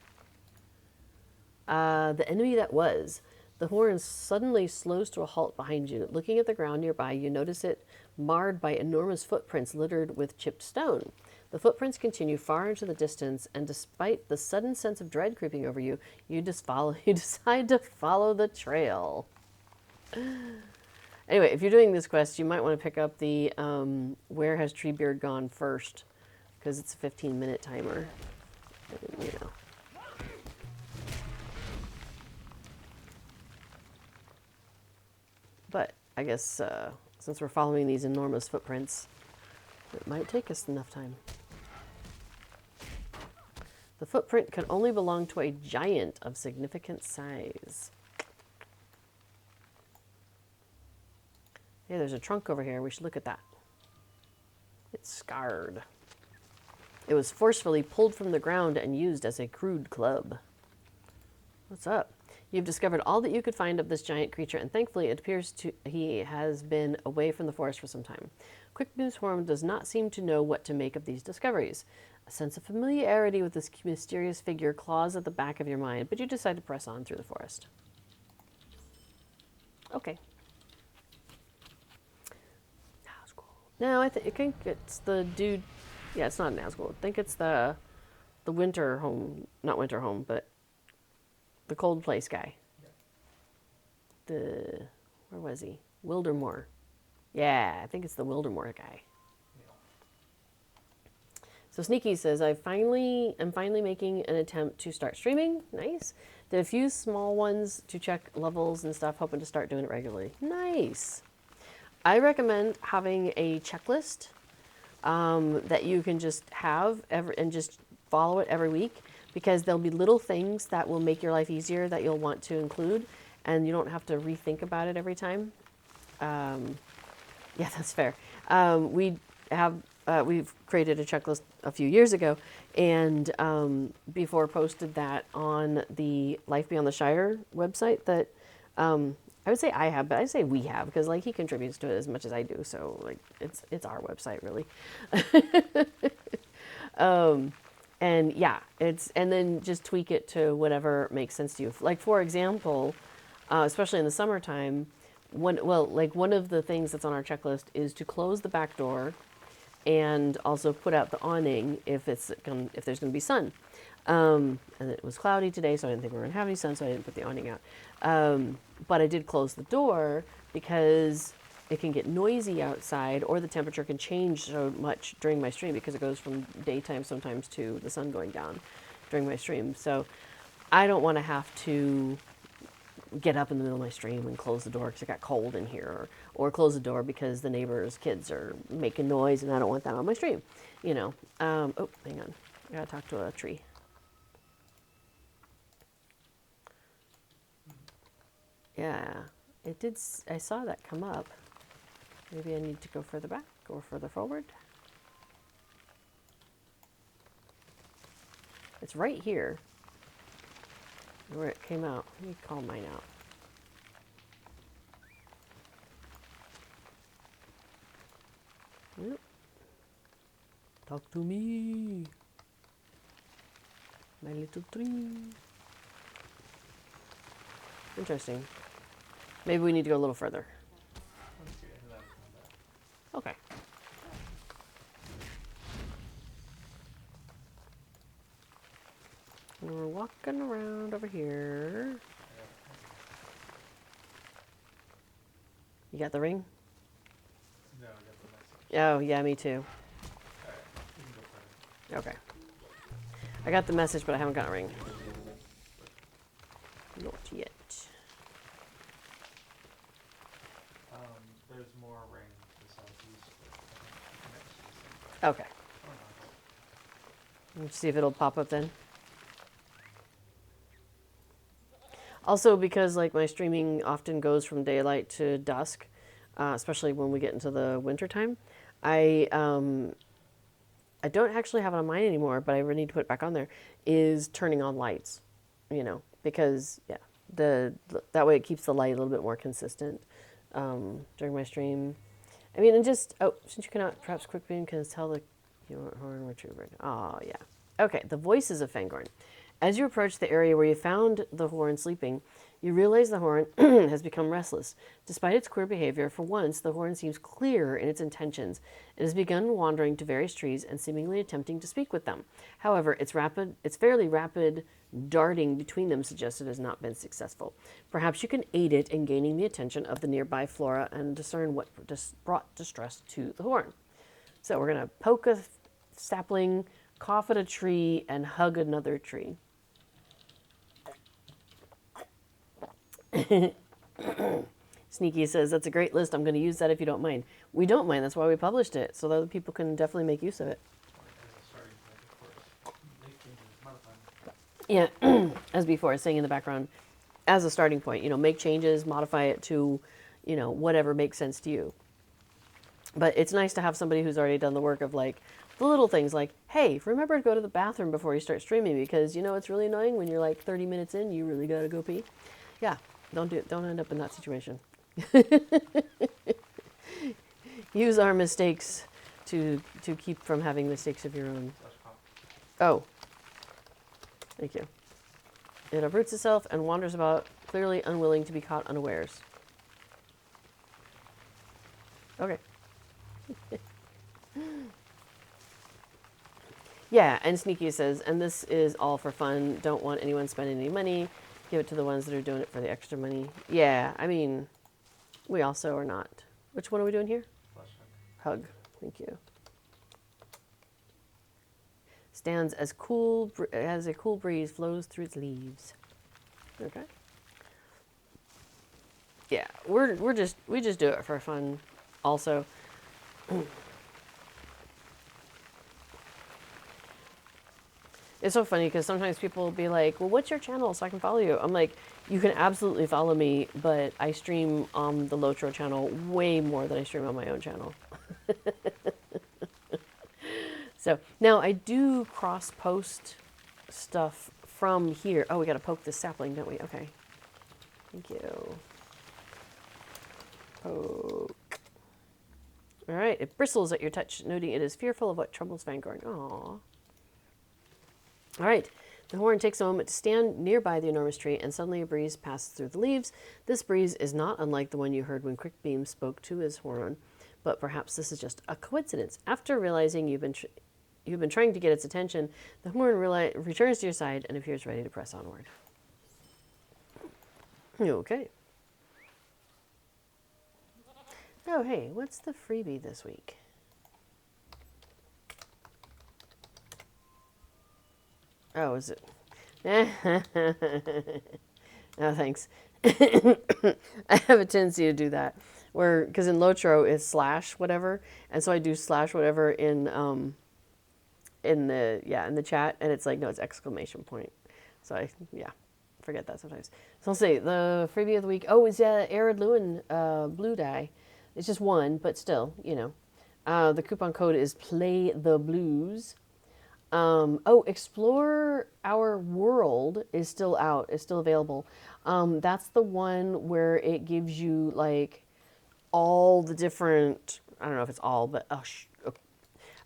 The enemy that was. The horn suddenly slows to a halt behind you. Looking at the ground nearby, you notice it marred by enormous footprints littered with chipped stone. The footprints continue far into the distance, and despite the sudden sense of dread creeping over you, you decide to follow the trail. Anyway, if you're doing this quest, you might want to pick up the Where Has Treebeard Gone first, because it's a 15-minute timer. You know. But I guess since we're following these enormous footprints, it might take us enough time. The footprint could only belong to a giant of significant size. Hey, there's a trunk over here. We should look at that. It's scarred. It was forcefully pulled from the ground and used as a crude club. What's up? You've discovered all that you could find of this giant creature, and thankfully it appears he has been away from the forest for some time. Quickbeam's horn does not seem to know what to make of these discoveries. A sense of familiarity with this mysterious figure claws at the back of your mind, but you decide to press on through the forest. Okay. No, I think it's the dude. Yeah, it's not an Nazgul. I think it's the winter home, not winter home, but the cold place guy. Where was he? Wildermore. Yeah, I think it's the Wildermore guy. So Sneaky says, I'm finally making an attempt to start streaming. Nice. Did a few small ones to check levels and stuff, hoping to start doing it regularly. Nice. I recommend having a checklist that you can just have and just follow it every week, because there'll be little things that will make your life easier that you'll want to include, and you don't have to rethink about it every time. Yeah, that's fair. We've created a checklist a few years ago, and before posted that on the Life Beyond the Shire website that I would say I have, but I say we have, because like he contributes to it as much as I do, so like it's our website really. And yeah, and then just tweak it to whatever makes sense to you. Like for example, especially in the summertime, one of the things that's on our checklist is to close the back door, and also put out the awning if there's going to be sun. And it was cloudy today, so I didn't think we were going to have any sun, so I didn't put the awning out. But I did close the door because it can get noisy outside, or the temperature can change so much during my stream, because it goes from daytime sometimes to the sun going down during my stream. So I don't want to have to get up in the middle of my stream and close the door because it got cold in here, or close the door because the neighbor's kids are making noise, and I don't want that on my stream, you know. Oh, hang on. I gotta talk to a tree. Yeah, it did. I saw that come up. Maybe I need to go further back or further forward. It's right here where it came out. Let me call mine out. Yep. Talk to me, my little tree. Interesting. Maybe we need to go a little further. Okay. We're walking around over here. You got the ring? No, I got the message. Oh, yeah, me too. Alright, you can go further. Okay. I got the message, but I haven't got a ring. Not yet. There's more ring to the southeast. Okay. Let's see if it'll pop up then. Also, because like my streaming often goes from daylight to dusk, especially when we get into the winter time, I I don't actually have it on mine anymore, but I really need to put it back on there, is turning on lights, because, yeah, that way it keeps the light a little bit more consistent during my stream. I mean, and just, since you cannot, perhaps Quickbeam can tell the horn retriever. Oh, yeah. Okay, the voices of Fangorn. As you approach the area where you found the horn sleeping, you realize the horn has become restless. Despite its queer behavior, for once, the horn seems clear in its intentions. It has begun wandering to various trees and seemingly attempting to speak with them. However, its fairly rapid darting between them suggests it has not been successful. Perhaps you can aid it in gaining the attention of the nearby flora and discern what brought distress to the horn. So we're going to poke a sapling, cough at a tree, and hug another tree. Sneaky says, that's a great list. I'm going to use that if you don't mind. We don't mind. That's why we published it, so that other people can definitely make use of it. Yeah, as before, saying in the background, as a starting point, make changes, modify it to, whatever makes sense to you. But it's nice to have somebody who's already done the work of like the little things like, hey, remember to go to the bathroom before you start streaming because it's really annoying when you're like 30 minutes in, you really gotta go pee. Yeah, don't end up in that situation. Use our mistakes to keep from having mistakes of your own. Oh, thank you. It uproots itself and wanders about, clearly unwilling to be caught unawares. Okay. Yeah, and Sneaky says, and this is all for fun. Don't want anyone spending any money. Give it to the ones that are doing it for the extra money. Yeah, I mean, we also are not. Which one are we doing here? Hug. Thank you. Stands as a cool breeze flows through its leaves. Okay. Yeah, we just do it for fun. Also. It's so funny because sometimes people will be like, well, what's your channel so I can follow you? I'm like, you can absolutely follow me, but I stream on the Lotro channel way more than I stream on my own channel. So now I do cross-post stuff from here. Oh, we got to poke this sapling, don't we? Okay. Thank you. Poke. All right. It bristles at your touch, noting it is fearful of what troubles Fangorn. Aww. All right, the horn takes a moment to stand nearby the enormous tree, and suddenly a breeze passes through the leaves. This breeze is not unlike the one you heard when Quickbeam spoke to his horn, but perhaps this is just a coincidence. After realizing you've been trying to get its attention, the horn returns to your side and appears ready to press onward. Okay. Oh, hey, what's the freebie this week? Oh, is it? Oh, thanks. I have a tendency to do that, because in Lotro it's slash whatever, and so I do slash whatever in the chat, and it's like, no, it's exclamation point. So I forget that sometimes. So I'll say the freebie of the week. Oh, it's Arid Lewin blue dye. It's just one, but still, the coupon code is Play the Blues. Explore Our World is still out. It's still available. That's the one where it gives you like all the different, I don't know if it's all, but a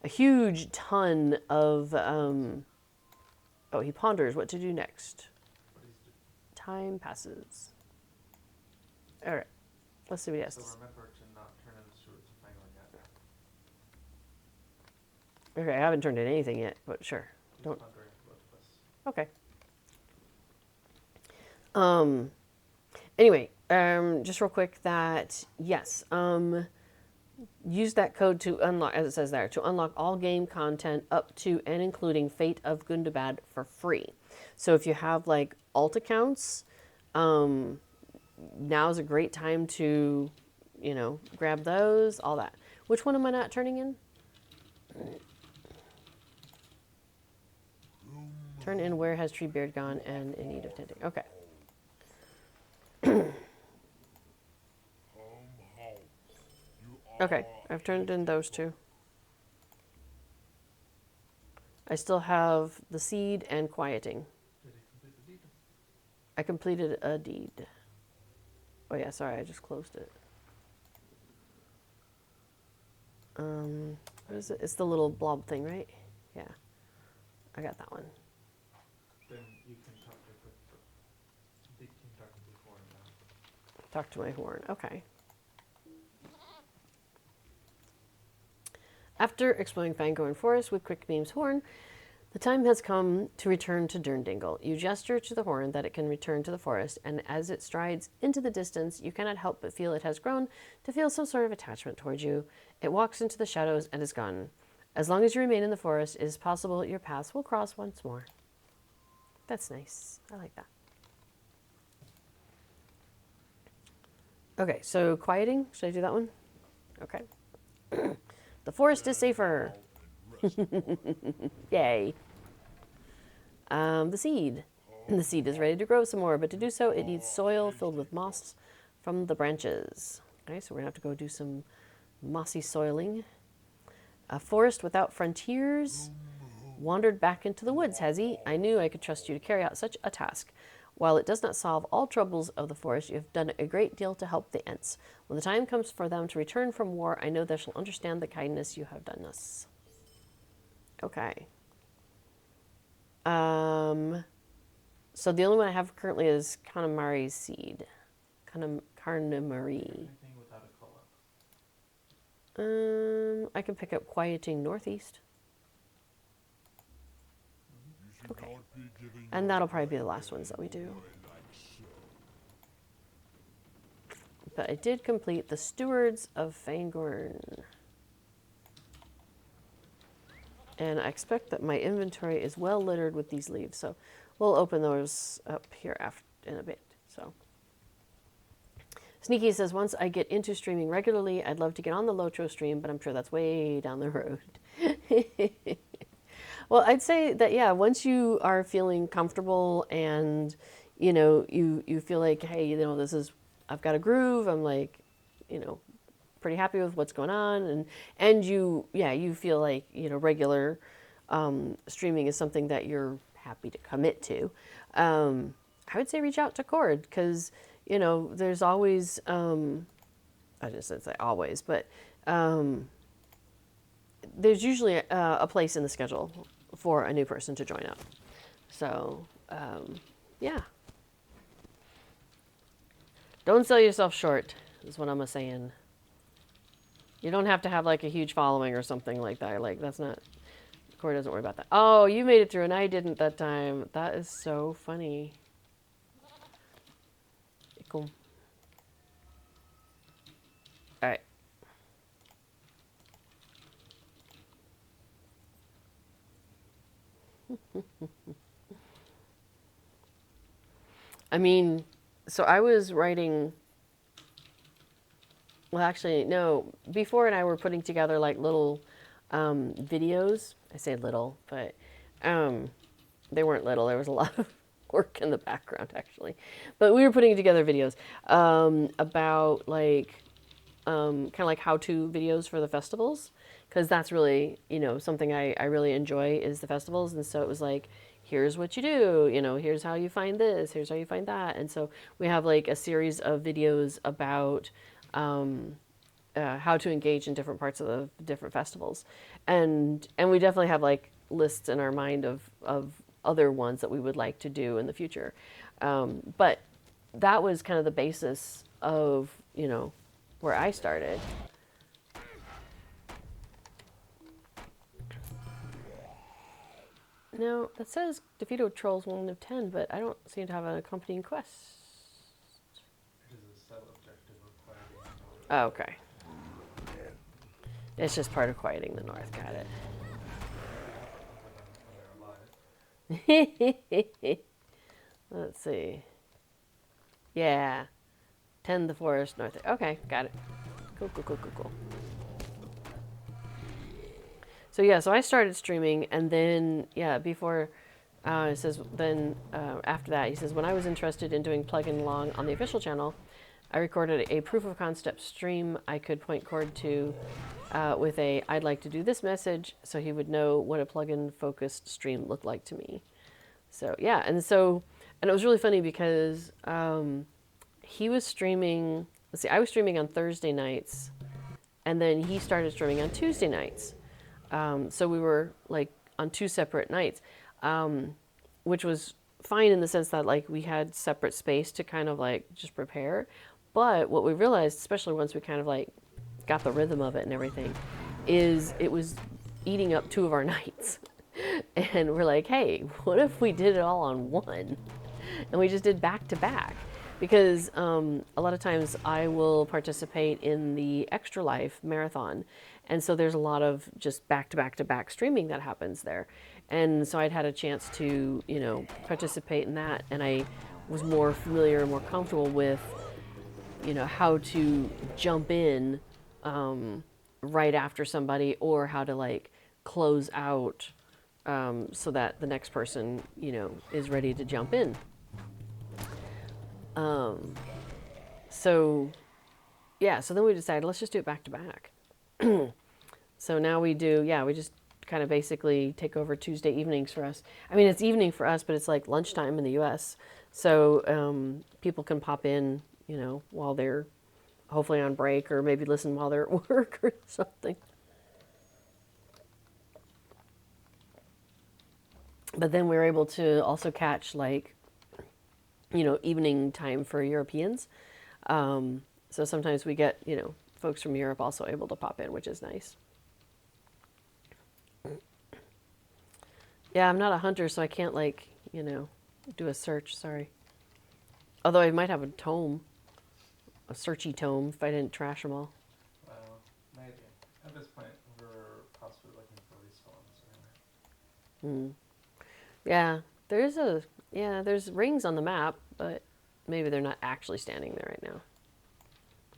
huge ton of, he ponders what to do next. Time passes. All right. Let's see what he has. So remember to not turn in the Stewards of Fangorn yet. Okay, I haven't turned in anything yet, but sure. He's Don't. pondering both of us. Okay. Anyway, just real quick that, yes, use that code to unlock, as it says there, to unlock all game content up to and including Fate of Gundabad for free. So if you have like alt accounts, now's a great time to, grab those, all that. Which one am I not turning in? Turn in Where Has Treebeard Gone and In Need of Tending. Okay. Okay, I've turned in those two. I still have the seed and quieting. Did he complete the deed? I completed a deed. Oh yeah, sorry, I just closed it. What is it? It's the little blob thing, right? Yeah. I got that one. Then you can talk to you can talk to before now. Talk to my horn. Okay. After exploring Fangorn Forest with Quickbeam's horn, the time has come to return to Durndingle. You gesture to the horn that it can return to the forest, and as it strides into the distance, you cannot help but feel it has grown to feel some sort of attachment towards you. It walks into the shadows and is gone. As long as you remain in the forest, it is possible your paths will cross once more. That's nice. I like that. Okay, so quieting. Should I do that one? Okay. The forest is safer. Yay. The seed. The seed is ready to grow some more, but to do so, it needs soil filled with moss from the branches. Okay, so we're going to have to go do some mossy soiling. A forest without frontiers wandered back into the woods, has he? I knew I could trust you to carry out such a task. While it does not solve all troubles of the forest, you have done a great deal to help the Ents. When the time comes for them to return from war, I know they shall understand the kindness you have done us. Okay. So the only one I have currently is Kanamari's seed. Carnamari. Anything without a call-up. I can pick up Quieting Northeast. Okay. And that'll probably be the last ones that we do. But I did complete the Stewards of Fangorn. And I expect that my inventory is well littered with these leaves, so we'll open those up here in a bit. So, Sneaky says, once I get into streaming regularly, I'd love to get on the Lotro stream, but I'm sure that's way down the road. Well, I'd say that, yeah, once you are feeling comfortable and, you know, you feel like, hey, you know, I've got a groove, I'm like, you know, pretty happy with what's going on, and you feel like, you know, regular streaming is something that you're happy to commit to. I would say reach out to Cord, because, you know, there's always, I just didn't say always, but there's usually a place in the schedule for a new person to join up. So, yeah. Don't sell yourself short, is what I'm saying. You don't have to have like a huge following or something like that. Like, that's not, Corey doesn't worry about that. Oh, you made it through and I didn't that time. That is so funny. Cool. All right. I mean, so I was writing, well, actually, no, Before and I were putting together like little videos. I say little, but they weren't little. There was a lot of work in the background, actually. But we were putting together videos about like, kind of like how-to videos for the festivals. Because that's really, you know, something I really enjoy is the festivals. And so it was like, here's what you do, you know, here's how you find this, here's how you find that. And so we have like a series of videos about how to engage in different parts of the different festivals. And we definitely have like lists in our mind of other ones that we would like to do in the future. But that was kind of the basis of, you know, where I started. Now, that says defeated trolls 1 of 10, but I don't seem to have an accompanying quest. It is a sub objective of quieting. Oh, okay. It's just part of quieting the north. Got it. Let's see. Yeah. Tend the forest north. Okay, got it. Cool. So yeah, so I started streaming, and then yeah, before it says then after that he says when I was interested in doing plugging along on the official channel, I recorded a proof of concept stream I could point Cord to with a I'd like to do this message so he would know what a plugin focused stream looked like to me. So yeah, and it was really funny because he was streaming. Let's see, I was streaming on Thursday nights, and then he started streaming on Tuesday nights. So we were like on two separate nights, which was fine in the sense that like we had separate space to kind of like just prepare. But what we realized, especially once we kind of like got the rhythm of it and everything, is it was eating up two of our nights. And we're like, hey, what if we did it all on one? And we just did back to back. Because a lot of times I will participate in the Extra Life marathon. And so there's a lot of just back to back to back streaming that happens there. And so I'd had a chance to, you know, participate in that. And I was more familiar and more comfortable with, you know, how to jump in right after somebody or how to like close out so that the next person, you know, is ready to jump in. So then we decided let's just do it back to back. So now we just kind of basically take over Tuesday evenings for us. I mean, it's evening for us, but it's like lunchtime in the US. So people can pop in, you know, while they're hopefully on break or maybe listen while they're at work or something. But then we were able to also catch like, you know, evening time for Europeans. So sometimes we get, you know, folks from Europe also able to pop in, which is nice. Yeah, I'm not a hunter, so I can't like, you know, do a search, sorry. Although I might have a tome, a searchy tome if I didn't trash them all. Well, maybe. At this point, we're possibly looking for respawns anyway. Yeah, there's rings on the map, but maybe they're not actually standing there right now.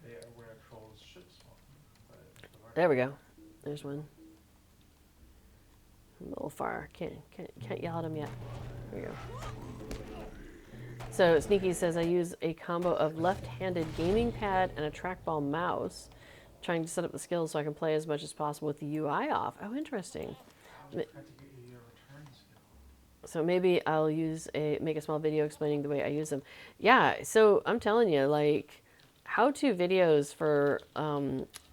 They are where trolls should spawn. But if There we go. There's one. A little far. Can't yell at him yet. There we go. So Sneaky says I use a combo of left-handed gaming pad and a trackball mouse, trying to set up the skills so I can play as much as possible with the UI off. Oh, interesting. I'll just have to get you your return skill. So maybe I'll make a small video explaining the way I use them. Yeah, so I'm telling you, like, how-to videos for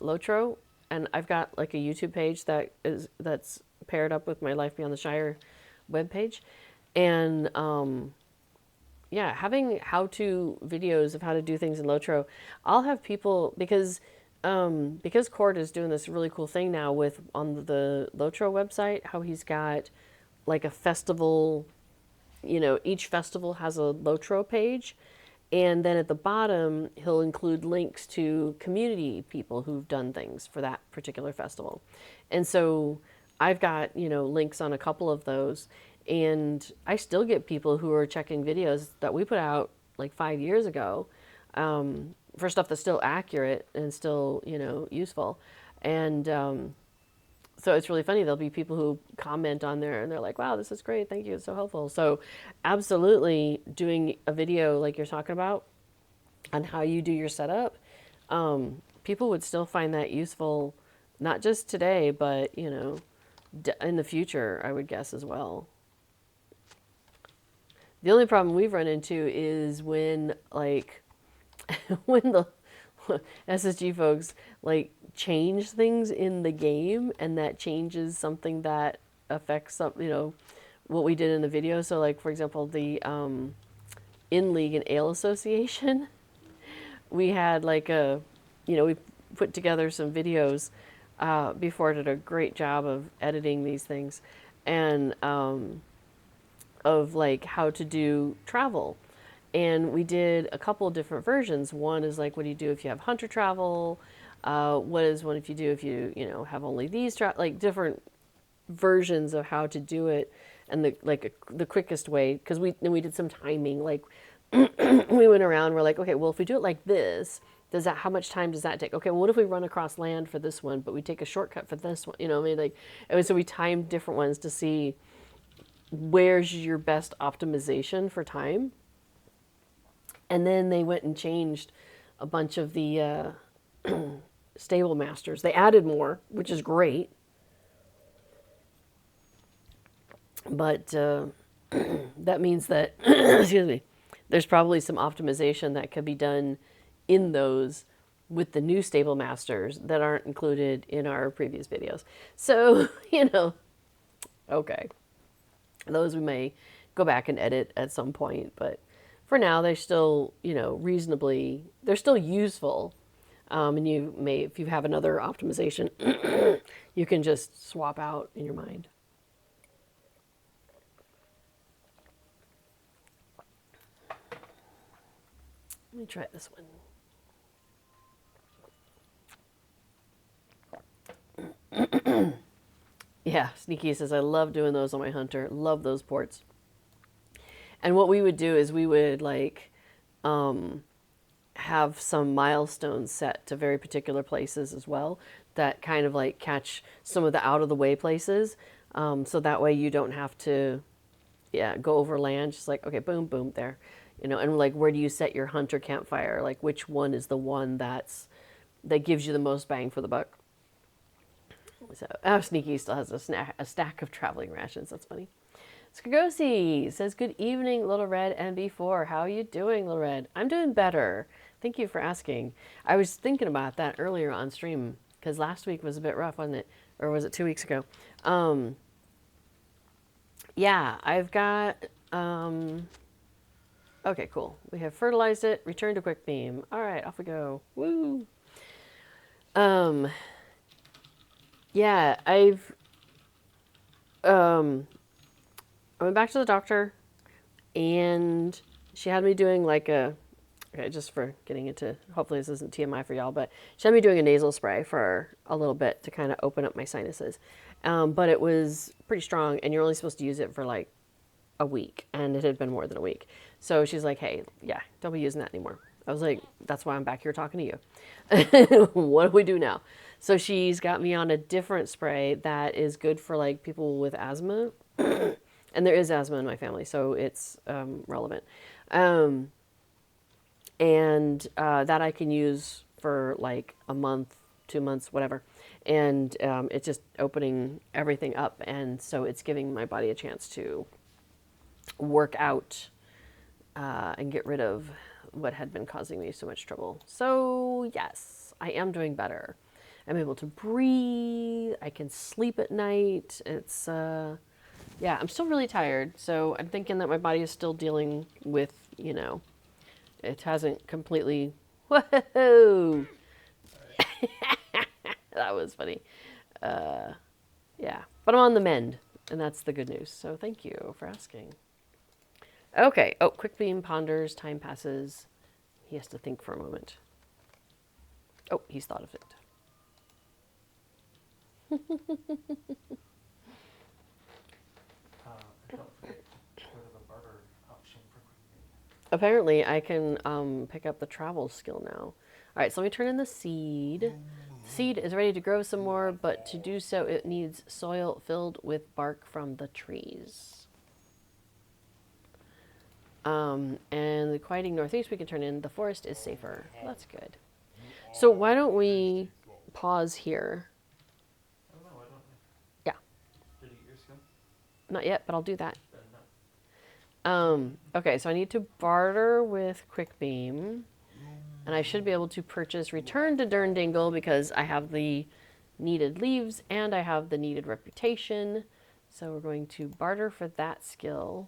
Lotro, and I've got like a YouTube page that's paired up with my Life Beyond the Shire webpage, and having how-to videos of how to do things in Lotro, I'll have people because Cord is doing this really cool thing now on the Lotro website, how he's got like a festival, you know, each festival has a Lotro page, and then at the bottom he'll include links to community people who've done things for that particular festival. And so I've got, you know, links on a couple of those, and I still get people who are checking videos that we put out like 5 years ago for stuff that's still accurate and still, you know, useful. And so it's really funny. There'll be people who comment on there and they're like, wow, this is great. Thank you. It's so helpful. So absolutely doing a video like you're talking about on how you do your setup, people would still find that useful, not just today, but, you know, in the future, I would guess as well. The only problem we've run into is when, like, when the SSG folks, like, change things in the game, and that changes something that affects some, you know, what we did in the video. So, like, for example, the In-League and Ale Association, we had, like, we put together some videos before. Did a great job of editing these things, and of like how to do travel, and we did a couple of different versions. One is like, what do you do if you have hunter travel? What is one if you know, have only these like different versions of how to do it, and the quickest way, because we did some timing, like we went around, we're like, okay, well, if we do it like this, how much time does that take? Okay, well, what if we run across land for this one, but we take a shortcut for this one? You know, I mean, like, and so we timed different ones to see where's your best optimization for time. And then they went and changed a bunch of the stable masters. They added more, which is great. But that means that, excuse me, there's probably some optimization that could be done in those with the new stable masters that aren't included in our previous videos. So, okay. Those we may go back and edit at some point, but for now they're still, reasonably, they're still useful. And you may, if you have another optimization, you can just swap out in your mind. Let me try this one. Yeah, Sneaky says, I love doing those on my hunter. Love those ports. And what we would do is we would have some milestones set to very particular places as well that kind of catch some of the out of the way places. So that way you don't have to, go over land. Just okay, boom, boom, there. And where do you set your hunter campfire? Which one is the one that gives you the most bang for the buck? So, Sneaky still has a stack of traveling rations. That's funny. Skagosi says, good evening, Little Red MB4. How are you doing, Little Red? I'm doing better. Thank you for asking. I was thinking about that earlier on stream because last week was a bit rough, wasn't it? Or was it 2 weeks ago? Yeah, I've got... Okay, cool. We have fertilized it. Return to Quickbeam. All right, off we go. Woo! Yeah, I went back to the doctor, and she had me doing okay, just for getting into, hopefully this isn't TMI for y'all, but she had me doing a nasal spray for a little bit to kind of open up my sinuses. But it was pretty strong, and you're only supposed to use it for a week, and it had been more than a week. So she's like, hey, yeah, don't be using that anymore. I was like, that's why I'm back here talking to you. What do we do now? So she's got me on a different spray that is good for people with asthma. And there is asthma in my family, so it's relevant. And that I can use for a month, 2 months, whatever. And it's just opening everything up. And so it's giving my body a chance to work out and get rid of what had been causing me so much trouble. So yes, I am doing better. I'm able to breathe. I can sleep at night. It's, yeah, I'm still really tired. So I'm thinking that my body is still dealing with, it hasn't completely, whoa. That was funny. Yeah, but I'm on the mend, and that's the good news. So thank you for asking. Okay. Oh, Quickbeam ponders. Time passes. He has to think for a moment. Oh, he's thought of it. And don't forget to go to the barter option for Quickbeam. Apparently, I can pick up the travel skill now. All right, so let me turn in the seed. The seed is ready to grow some more, but to do so, it needs soil filled with bark from the trees. And the quieting northeast we can turn in. The forest is safer. That's good. So why don't we pause here? I don't know, why don't we? Yeah. Did you eat your skill? Not yet, but I'll do that. Then no. Okay, so I need to barter with Quickbeam. And I should be able to purchase Return to Durndingle because I have the needed leaves and I have the needed reputation. So we're going to barter for that skill.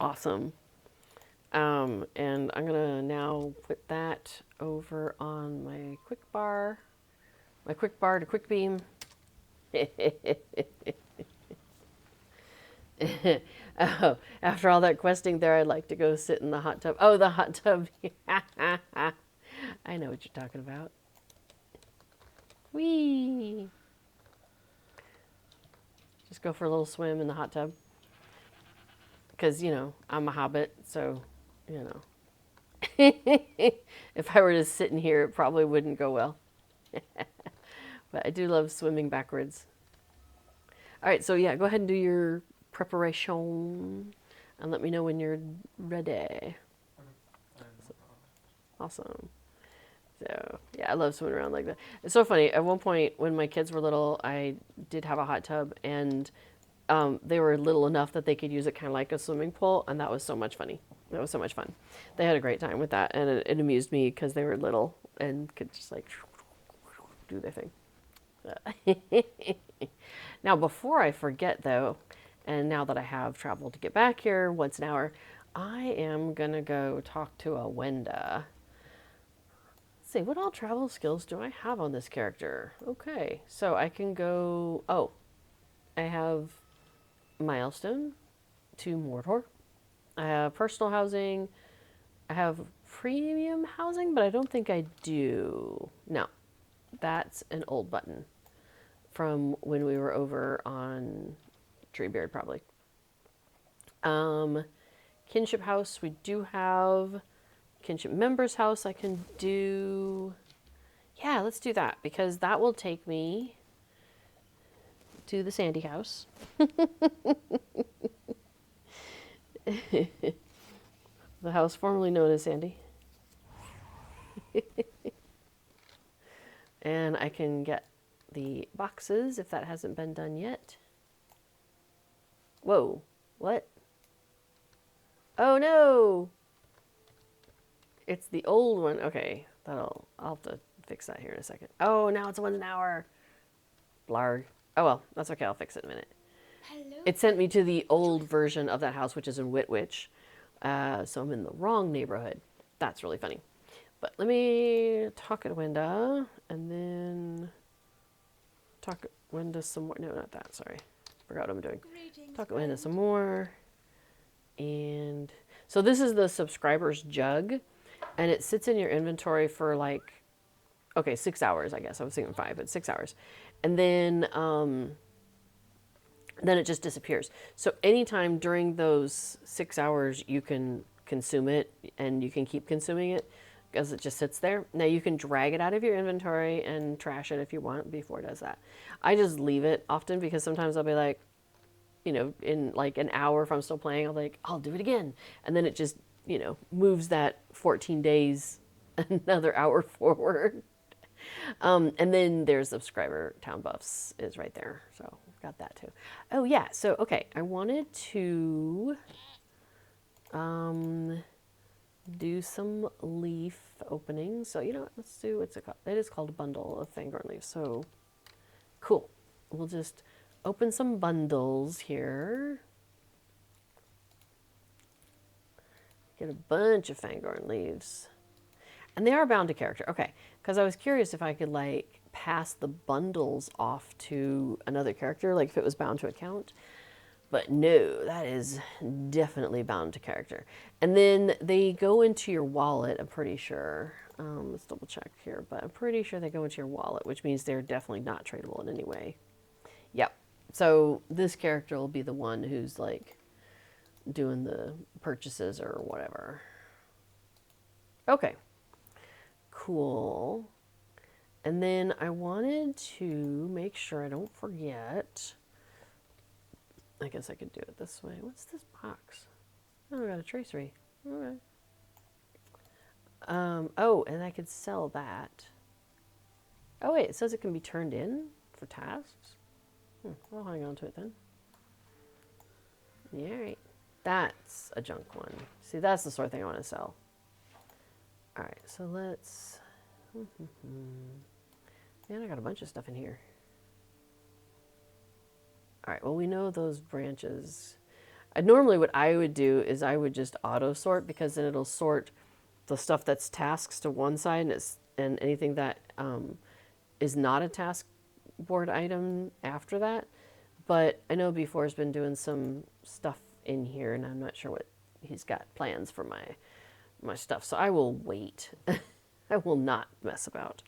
Awesome. And I'm going to now put that over on my quick bar to Quickbeam. Oh, after all that questing there, I'd like to go sit in the hot tub. Oh, the hot tub. I know what you're talking about. Whee! Just go for a little swim in the hot tub. Because, I'm a hobbit, so, if I were to sit in here, it probably wouldn't go well. But I do love swimming backwards. All right, so yeah, go ahead and do your preparation and let me know when you're ready. Okay. Awesome. So, yeah, I love swimming around like that. It's so funny. At one point, when my kids were little, I did have a hot tub, and they were little enough that they could use it kind of like a swimming pool, and that was so much funny. That was so much fun. They had a great time with that, and it amused me because they were little and could just like do their thing. Now, before I forget though, and now that I have traveled to get back here once an hour, I am gonna go talk to a Wenda. Let's see, what all travel skills do I have on this character? Okay, so I can go. Oh, I have milestone to Mordor. I have personal housing. I have premium housing, but I don't think I do. No, that's an old button from when we were over on Treebeard, probably. Kinship house, we do have. Kinship members house, I can do. Yeah, let's do that because that will take me to the Sandy house. The house formerly known as Sandy. And I can get the boxes if that hasn't been done yet. Whoa, what? Oh no! It's the old one. Okay, I'll have to fix that here in a second. Oh, now it's 1 hour. Blarg. Oh well, that's okay. I'll fix it in a minute. Hello. It sent me to the old version of that house, which is in Whitwich. So I'm in the wrong neighborhood. That's really funny. But let me talk at Wenda and then talk at Wenda some more. No, not that. Sorry. Forgot what I'm doing. Greetings, Talk at Wenda friend. some more. And so this is the subscriber's jug. And it sits in your inventory for like, okay, 6 hours, I guess. I was thinking 5, but 6 hours. And then it just disappears. So anytime during those 6 hours, you can consume it and you can keep consuming it because it just sits there. Now you can drag it out of your inventory and trash it if you want before it does that. I just leave it often because sometimes I'll be like, you know, in like an hour if I'm still playing, I'll be like, I'll do it again. And then it just, you know, moves that 14 days another hour forward. And then there's subscriber town buffs is right there. So I've got that too. Oh yeah. So, okay. I wanted to do some leaf openings. So, you know what? Let's do, what's it called? It is called a bundle of Fangorn leaves. So cool. We'll just open some bundles here. Get a bunch of Fangorn leaves. And they are bound to character. Okay. Because I was curious if I could like pass the bundles off to another character, like if it was bound to account. But no, that is definitely bound to character. And then they go into your wallet, I'm pretty sure. Let's double check here, but I'm pretty sure they go into your wallet, which means they're definitely not tradable in any way. Yep. So this character will be the one who's like doing the purchases or whatever. Okay. Cool. And then I wanted to make sure I don't forget. I guess I could do it this way. What's this box? Oh, I got a tracery. Okay. Oh, and I could sell that. Oh wait, it says it can be turned in for tasks. I'll hang on to it then. Yeah, right. That's a junk one. See, that's the sort of thing I want to sell. All right, so let's. Man, I got a bunch of stuff in here. All right, well, we know those branches. Normally what I would do is I would just auto sort because then it'll sort the stuff that's tasks to one side and anything that is not a task board item after that. But I know B4's been doing some stuff in here and I'm not sure what he's got plans for my stuff. So I will wait. I will not mess about.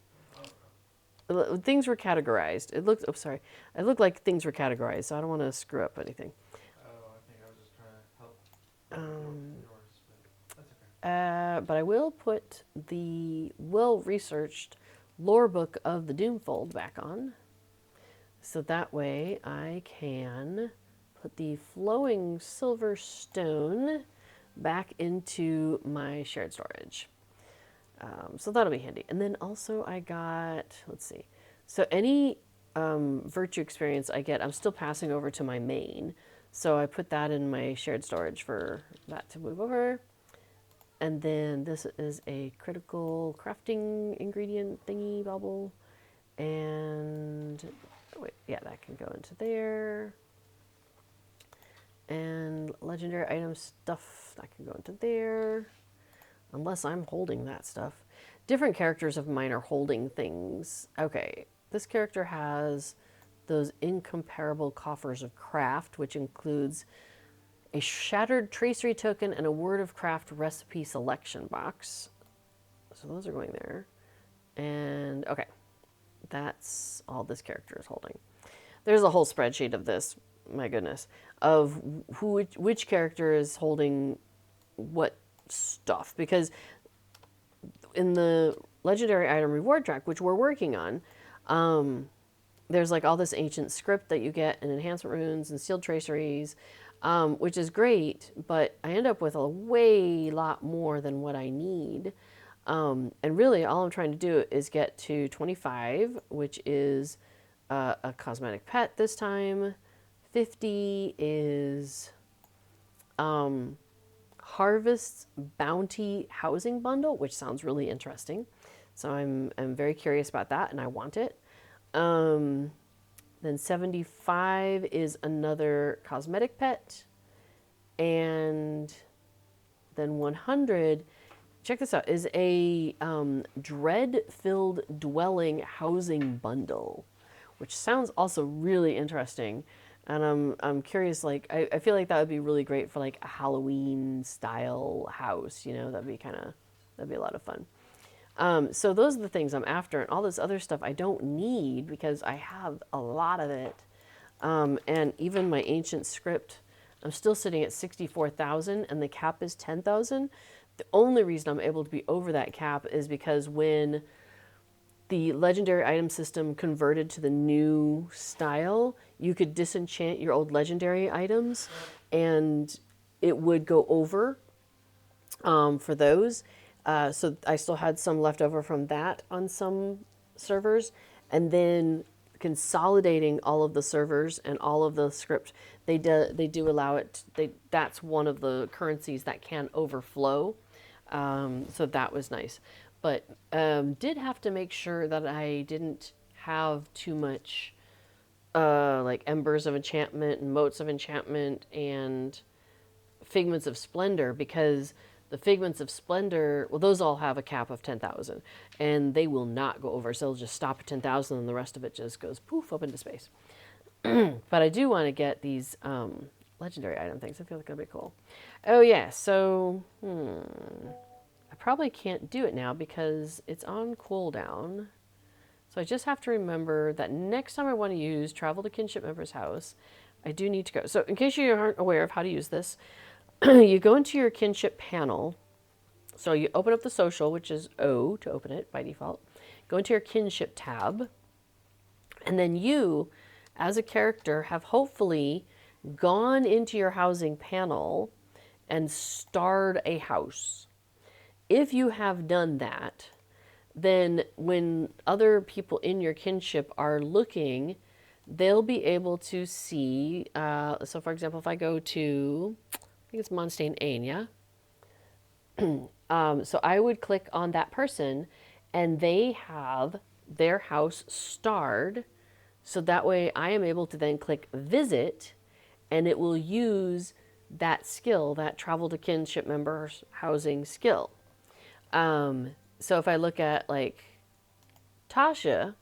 Things were categorized. It looked, oh, sorry. It looked like things were categorized, so I don't want to screw up anything. Oh, I think I was just trying to help yours, but that's okay. But I will put the well-researched lore book of the Doomfold back on. So that way I can put the flowing silver stone back into my shared storage. So that'll be handy. And then also I got, let's see. So any virtue experience I get, I'm still passing over to my main. So I put that in my shared storage for that to move over. And then this is a critical crafting ingredient thingy bubble. And wait, yeah, that can go into there. And legendary item stuff, that can go into there. Unless I'm holding that stuff. Different characters of mine are holding things. Okay, this character has those incomparable coffers of craft, which includes a shattered tracery token and a word of craft recipe selection box. So those are going there. And okay, that's all this character is holding. There's a whole spreadsheet of this, my goodness, of which character is holding what stuff. Because in the legendary item reward track, which we're working on, there's like all this ancient script that you get and enhancement runes and sealed traceries, which is great, but I end up with a way lot more than what I need. And really all I'm trying to do is get to 25, which is a cosmetic pet this time. 50 is Harvest's Bounty Housing Bundle, which sounds really interesting. So I'm very curious about that, and I want it. Then 75 is another cosmetic pet. And then 100, check this out, is a Dread-Filled Dwelling Housing Bundle, which sounds also really interesting. And I'm curious, like, I feel like that would be really great for like a Halloween style house, you know, that'd be a lot of fun. So those are the things I'm after, and all this other stuff I don't need because I have a lot of it. And even my ancient script, I'm still sitting at 64,000 and the cap is 10,000. The only reason I'm able to be over that cap is because when the legendary item system converted to the new style, you could disenchant your old legendary items and it would go over for those. So I still had some left over from that on some servers. And then consolidating all of the servers and all of the script, they do allow it. That's one of the currencies that can overflow. So that was nice. But did have to make sure that I didn't have too much like Embers of Enchantment and Motes of Enchantment and Figments of Splendor, because the Figments of Splendor, well, those all have a cap of 10,000 and they will not go over. So they'll just stop at 10,000 and the rest of it just goes poof up into space. But I do want to get these legendary item things. I feel like that'll be cool. Oh yeah, so I probably can't do it now because it's on cooldown. So I just have to remember that next time I want to use Travel to Kinship Member's House, I do need to go. So in case you aren't aware of how to use this, you go into your kinship panel. So you open up the social, which is O to open it by default. Go into your kinship tab. And then you, as a character, have hopefully gone into your housing panel and starred a house. If you have done that, then when other people in your kinship are looking, they'll be able to see. So, for example, if I go to, I think it's Monstein Ain, yeah? So I would click on that person, and they have their house starred. So that way I am able to then click visit, and it will use that skill, that Travel to Kinship Members Housing skill. So if I look at like Tasha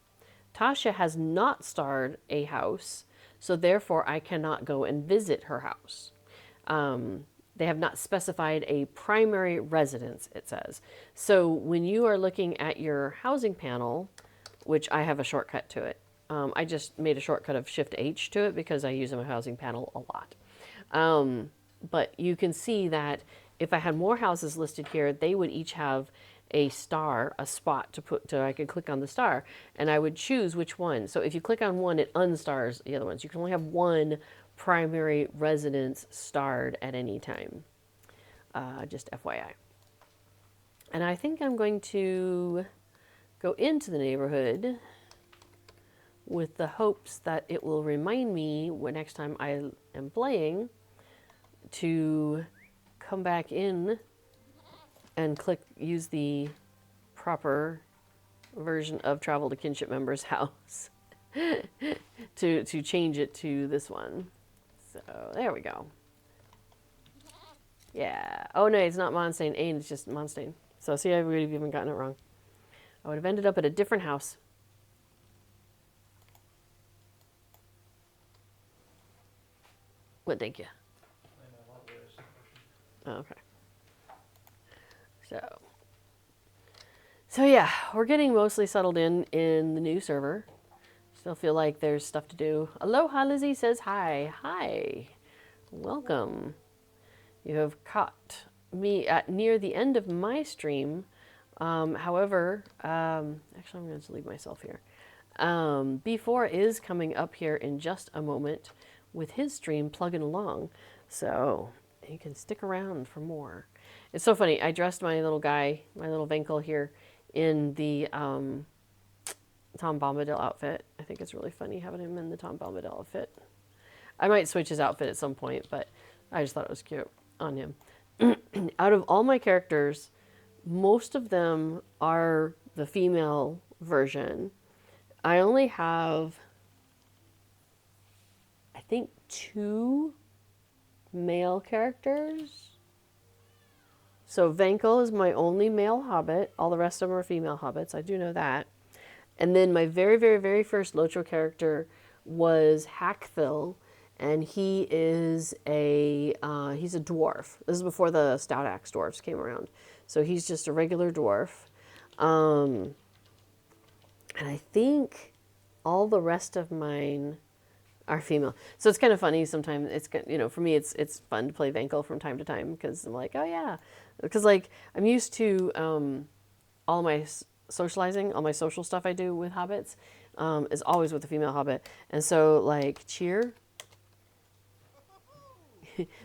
has not starred a house, so therefore I cannot go and visit her house. They have not specified a primary residence, it says. So when you are looking at your housing panel, which I have a shortcut to it, I just made a shortcut of Shift H to it because I use my housing panel a lot. But you can see that if I had more houses listed here, they would each have a star, a spot to put, so I could click on the star, and I would choose which one. So if you click on one, it unstars the other ones. You can only have one primary residence starred at any time. Just FYI. And I think I'm going to go into the neighborhood with the hopes that it will remind me when next time I am playing to come back in and use the proper version of Travel to Kinship Member's house to change it to this one. So there we go. Yeah. Oh no, it's not Monstein. Ain, it's just Monstein. So see, I would have even gotten it wrong. I would have ended up at a different house. Well, thank you. I know, a lot of layers to the question. Oh, okay. So yeah, we're getting mostly settled in the new server. Still feel like there's stuff to do. Aloha Lizzie says hi. Hi. Welcome. You have caught me at near the end of my stream. However, actually I'm going to leave myself here. B4 is coming up here in just a moment with his stream plugging along. So you can stick around for more. It's so funny. I dressed my little guy, my little Venkel here, in the Tom Bombadil outfit. I think it's really funny having him in the Tom Bombadil outfit. I might switch his outfit at some point, but I just thought it was cute on him. Out of all my characters, most of them are the female version. I only have, I think, 2 male characters. So Venkel is my only male hobbit. All the rest of them are female hobbits. I do know that. And then my very, very, very first Lotro character was Hackthil, and he is he's a dwarf. This is before the Stout Axe dwarfs came around. So he's just a regular dwarf. And I think all the rest of mine are female. So it's kind of funny sometimes. It's, for me, it's fun to play Venkel from time to time because I'm like, oh yeah. Because like I'm used to all my socializing, all my social stuff I do with hobbits is always with the female hobbit. And so like cheer,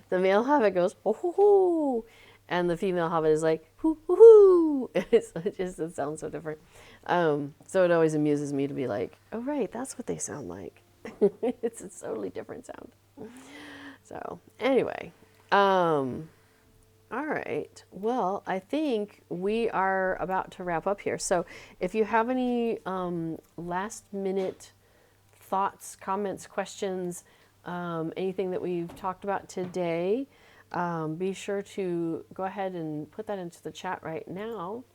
the male hobbit goes ho ho ho, and the female hobbit is like hoo hoo hoo. It sounds so different. So it always amuses me to be like, oh right, that's what they sound like. It's a totally different sound. So anyway, all right. Well, I think we are about to wrap up here. So if you have any last minute thoughts, comments, questions, anything that we've talked about today, be sure to go ahead and put that into the chat right now.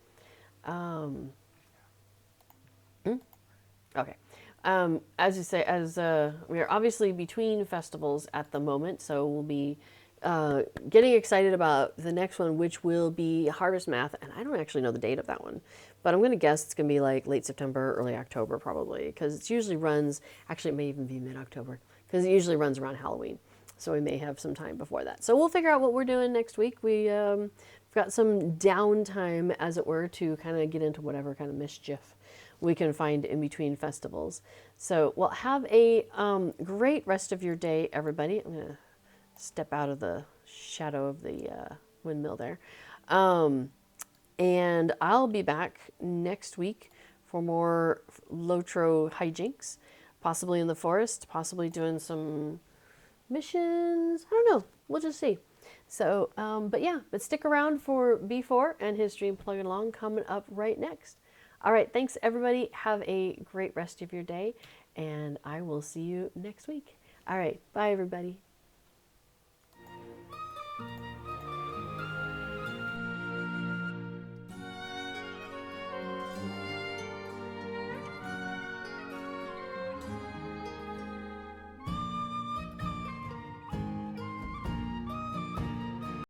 Okay. As you say, we are obviously between festivals at the moment, so we'll be getting excited about the next one, which will be Harvest Math, and I don't actually know the date of that one, but I'm going to guess it's going to be like late September, early October probably, because it usually runs, actually it may even be mid-October, because it usually runs around Halloween, so we may have some time before that. So we'll figure out what we're doing next week. We've got some downtime, as it were, to kind of get into whatever kind of mischief we can find in between festivals. So, well, have a great rest of your day, everybody. I'm going to step out of the shadow of the windmill there. And I'll be back next week for more Lotro hijinks, possibly in the forest, possibly doing some missions. I don't know. We'll just see. So, but stick around for B4 and his stream plugging along coming up right next. All right, thanks everybody. Have a great rest of your day, and I will see you next week. All right, bye everybody.